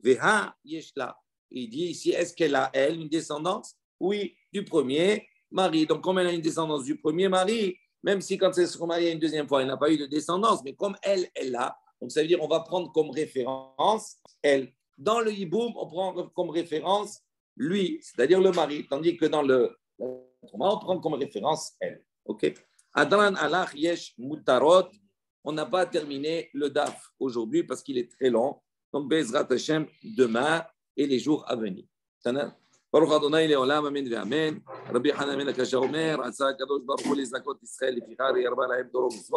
S1: Veha Yeshla. Il dit ici est-ce qu'elle a elle une descendance? Oui, du premier mari. Donc, comme elle a une descendance du premier mari, même si quand elle se remarie une deuxième fois, elle n'a pas eu de descendance, mais comme elle l'a. Donc, ça veut dire qu'on va prendre comme référence elle. Dans le hiboum, on prend comme référence lui, c'est-à-dire le mari, tandis que dans le on prend comme référence elle. OK? Adran alach yesh mutarot. On n'a pas terminé le daf aujourd'hui parce qu'il est très long. Donc, Bezrat Hashem, demain et les jours à venir. ברוך אדוני לעולם אמן ואמן. רבי חנן בן הקשה אומר, עשה הקדוש ברוך הוא לזכות ישראל לפיכך ירבה להם דורו ומצוות